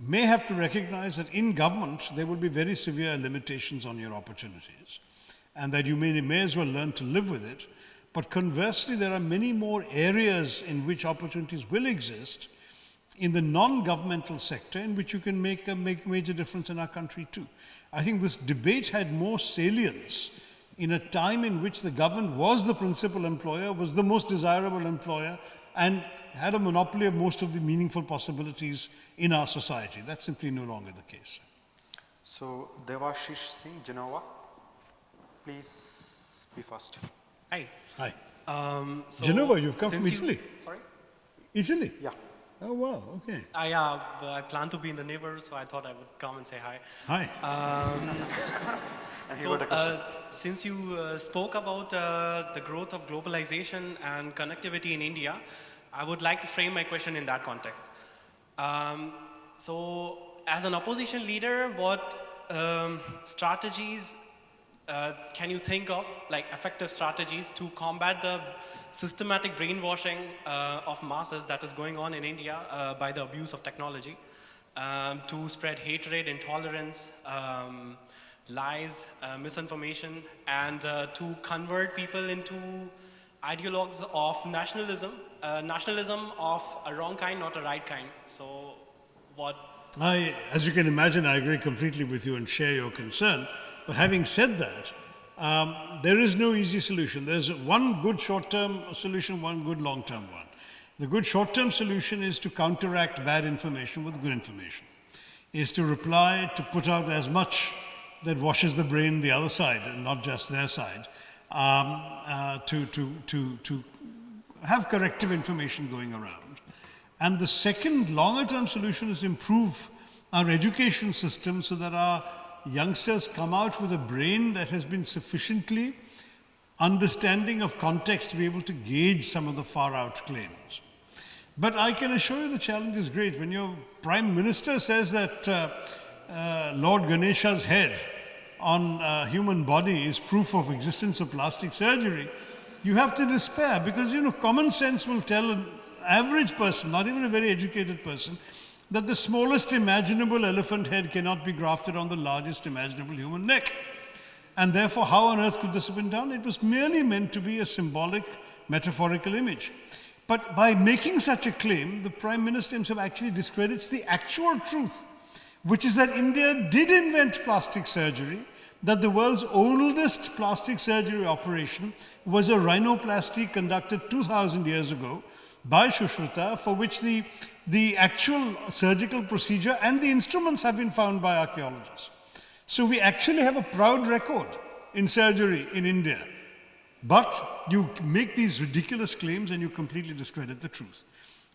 may have to recognize that in government there will be very severe limitations on your opportunities, and that you may as well learn to live with it. But conversely, there are many more areas in which opportunities will exist in the non-governmental sector in which you can make a major difference in our country too. I think this debate had more salience in a time in which the government was the principal employer, was the most desirable employer, and had a monopoly of most of the meaningful possibilities in our society. That's simply no longer the case. So, Devashish Singh, Genova, please be first. Hi. Hi. So Genova, you've come from Italy? Sorry? Italy? Yeah. Oh, wow, okay. I plan to be in the neighborhood, so I thought I would come and say hi. Hi. Since you spoke about the growth of globalization and connectivity in India, I would like to frame my question in that context. So, as an opposition leader, what strategies can you think of, like effective strategies to combat the systematic brainwashing of masses that is going on in India by the abuse of technology, to spread hatred, intolerance, lies, misinformation, and to convert people into ideologues of nationalism, nationalism of a wrong kind, not a right kind. So what? As you can imagine, I agree completely with you and share your concern. But having said that, there is no easy solution. There's one good short-term solution, one good long-term one. The good short-term solution is to counteract bad information with good information, is to reply, to put out as much that washes the brain the other side and not just their side, to have corrective information going around. And the second longer-term solution is improve our education system so that our youngsters come out with a brain that has been sufficiently understanding of context to be able to gauge some of the far-out claims. But I can assure you the challenge is great. When your Prime Minister says that Lord Ganesha's head on human body is proof of existence of plastic surgery, you have to despair because, common sense will tell an average person, not even a very educated person, that the smallest imaginable elephant head cannot be grafted on the largest imaginable human neck. And therefore, how on earth could this have been done? It was merely meant to be a symbolic, metaphorical image. But by making such a claim, the Prime Minister himself actually discredits the actual truth, which is that India did invent plastic surgery, that the world's oldest plastic surgery operation was a rhinoplasty conducted 2,000 years ago by Shushruta, for which the actual surgical procedure and the instruments have been found by archaeologists. So we actually have a proud record in surgery in India. But you make these ridiculous claims and you completely discredit the truth.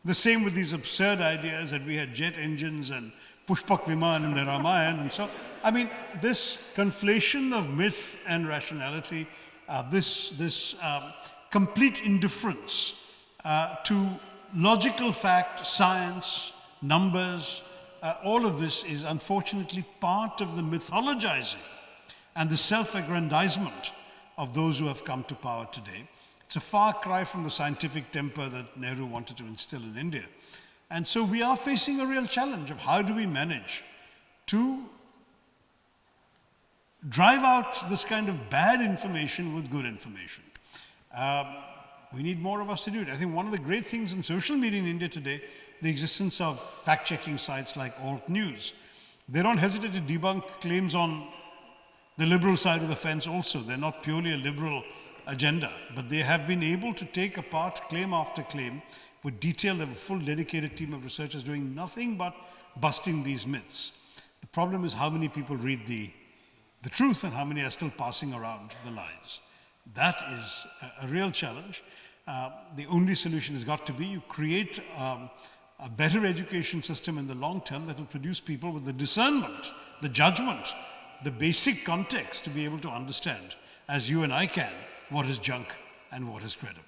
The same with these absurd ideas that we had jet engines and Pushpak Viman in the Ramayana and so on. I mean, this conflation of myth and rationality, this complete indifference to logical fact, science, numbers, all of this is unfortunately part of the mythologizing and the self-aggrandizement of those who have come to power today. It's a far cry from the scientific temper that Nehru wanted to instill in India. And so we are facing a real challenge of how do we manage to drive out this kind of bad information with good information. We need more of us to do it. I think one of the great things in social media in India today, the existence of fact-checking sites like Alt News. They don't hesitate to debunk claims on the liberal side of the fence also. They're not purely a liberal agenda, but they have been able to take apart claim after claim with detail. They have a full dedicated team of researchers doing nothing but busting these myths. The problem is how many people read the truth and how many are still passing around the lies. That is a real challenge. The only solution has got to be you create a better education system in the long term that will produce people with the discernment, the judgment, the basic context to be able to understand, as you and I can, what is junk and what is credible.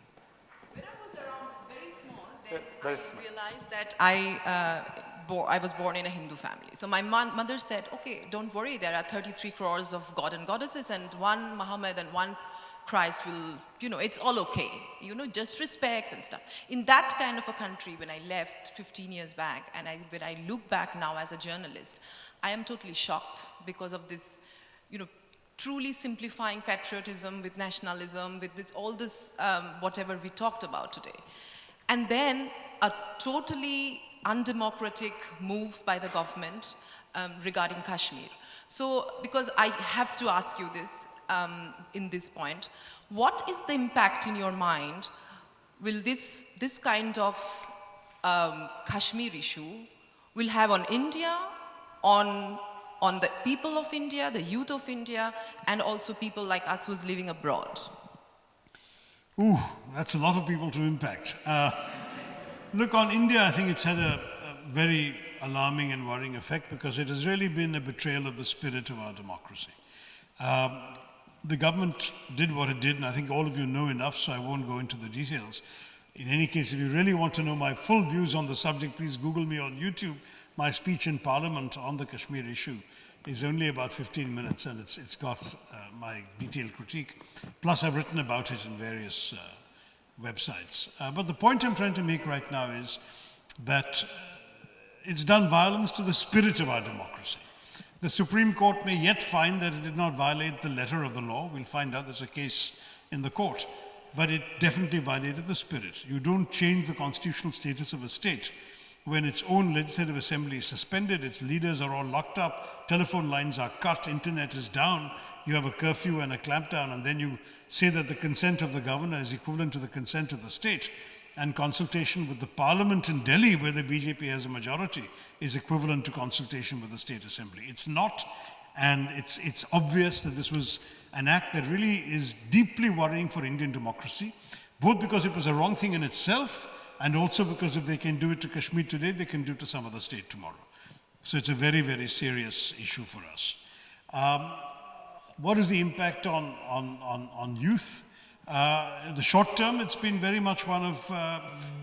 When I was around very small, then I realized that I was born in a Hindu family. So my mother said, okay, don't worry, there are 33 crores of god and goddesses and one Muhammad and one Christ will, it's all okay. Just respect and stuff. In that kind of a country, when I left 15 years back, and when I look back now as a journalist, I am totally shocked because of this, truly simplifying patriotism with nationalism, with all this, whatever we talked about today. And then a totally undemocratic move by the government regarding Kashmir. So, because I have to ask you this, in this point, what is the impact in your mind will this kind of Kashmir issue will have on India, on the people of India, the youth of India, and also people like us who's living abroad? Ooh, that's a lot of people to impact. Look, on India, I think it's had a very alarming and worrying effect because it has really been a betrayal of the spirit of our democracy. The government did what it did, and I think all of you know enough, so I won't go into the details. In any case, if you really want to know my full views on the subject, please Google me on YouTube. My speech in Parliament on the Kashmir issue is only about 15 minutes, and it's got my detailed critique. Plus, I've written about it in various websites. But the point I'm trying to make right now is that it's done violence to the spirit of our democracy. The Supreme Court may yet find that it did not violate the letter of the law. We'll find out there's a case in the court. But it definitely violated the spirit. You don't change the constitutional status of a state when its own legislative assembly is suspended, its leaders are all locked up, telephone lines are cut, internet is down, you have a curfew and a clampdown, and then you say that the consent of the governor is equivalent to the consent of the state, and consultation with the parliament in Delhi, where the BJP has a majority, is equivalent to consultation with the state assembly. It's not, and it's obvious that this was an act that really is deeply worrying for Indian democracy, both because it was a wrong thing in itself, and also because if they can do it to Kashmir today, they can do it to some other state tomorrow. So it's a very, very serious issue for us. What is the impact on youth? In the short term, it's been very much one of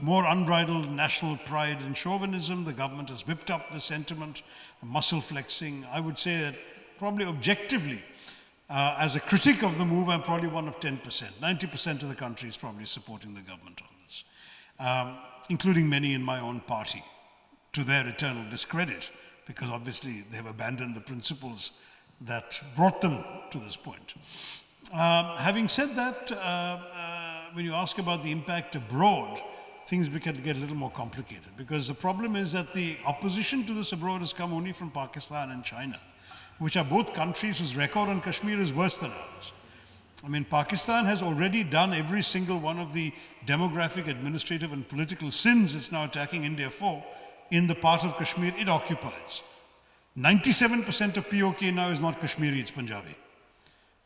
more unbridled national pride and chauvinism. The government has whipped up the sentiment, muscle flexing. I would say that probably objectively, as a critic of the move, I'm probably one of 10%. 90% of the country is probably supporting the government on this, including many in my own party, to their eternal discredit, because obviously they have abandoned the principles that brought them to this point. Having said that, when you ask about the impact abroad, things can get a little more complicated, because the problem is that the opposition to this abroad has come only from Pakistan and China, which are both countries whose record on Kashmir is worse than ours. I mean, Pakistan has already done every single one of the demographic, administrative, and political sins it's now attacking India for in the part of Kashmir it occupies. 97% of POK now is not Kashmiri, it's Punjabi.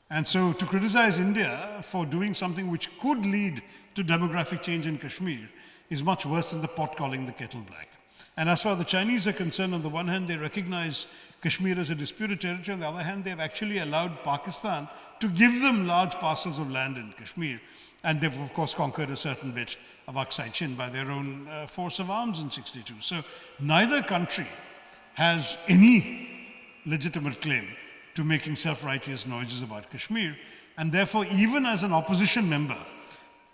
And so to criticize India for doing something which could lead to demographic change in Kashmir is much worse than the pot calling the kettle black. And as far as the Chinese are concerned, on the one hand, they recognize Kashmir as a disputed territory. On the other hand, they've actually allowed Pakistan to give them large parcels of land in Kashmir. And they've, of course, conquered a certain bit of Aksai Chin by their own force of arms in '62. So neither country has any legitimate claim to making self-righteous noises about Kashmir. And therefore, even as an opposition member,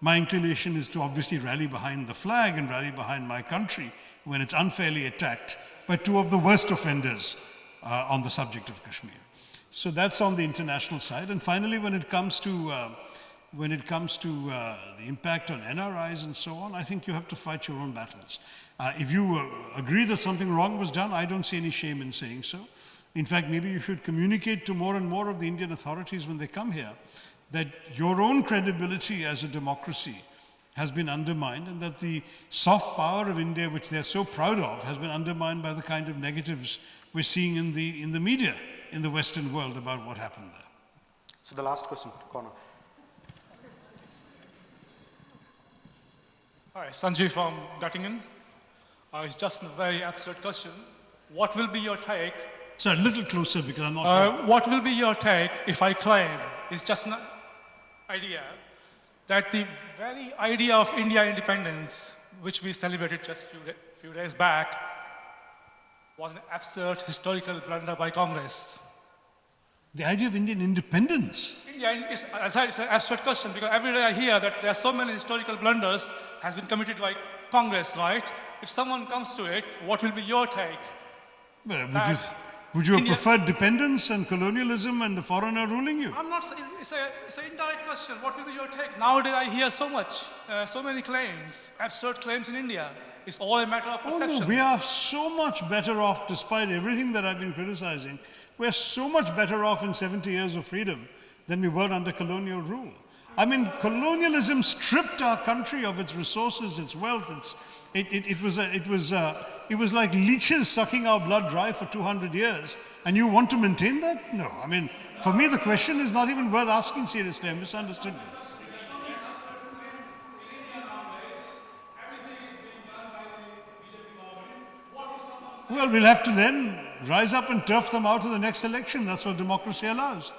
my inclination is to obviously rally behind the flag and rally behind my country when it's unfairly attacked by two of the worst offenders on the subject of Kashmir. So that's on the international side. And finally, when it comes to the impact on NRIs and so on, I think you have to fight your own battles. If you agree that something wrong was done, I don't see any shame in saying so. In fact, maybe you should communicate to more and more of the Indian authorities when they come here that your own credibility as a democracy has been undermined, and that the soft power of India, which they're so proud of, has been undermined by the kind of negatives we're seeing in the media in the Western world about what happened there. So the last question, Connor. Hi, Sanjay from Göttingen. It's just a very absurd question. What will be your take? Sir, a little closer because I'm not What will be your take if I claim, it's just an idea, that the very idea of India independence, which we celebrated just a few days back, was an absurd historical blunder by Congress? The idea of Indian independence? India is, as I said, it's an absurd question, because every day I hear that there are so many historical blunders has been committed by Congress, right? If someone comes to it, what will be your take? Well, would you have preferred dependence and colonialism and the foreigner ruling you? I'm not. It's an indirect question. What will be your take? Nowadays, I hear so much, so many claims, absurd claims in India. It's all a matter of perception. Oh, no, we are so much better off, despite everything that I've been criticizing. We're so much better off in 70 years of freedom than we were under colonial rule. I mean, colonialism stripped our country of its resources, its wealth. It was like leeches sucking our blood dry for 200 years. And you want to maintain that? No. I mean, for me, the question is not even worth asking seriously. I misunderstood you. Well, we'll have to then rise up and turf them out of the next election. That's what democracy allows.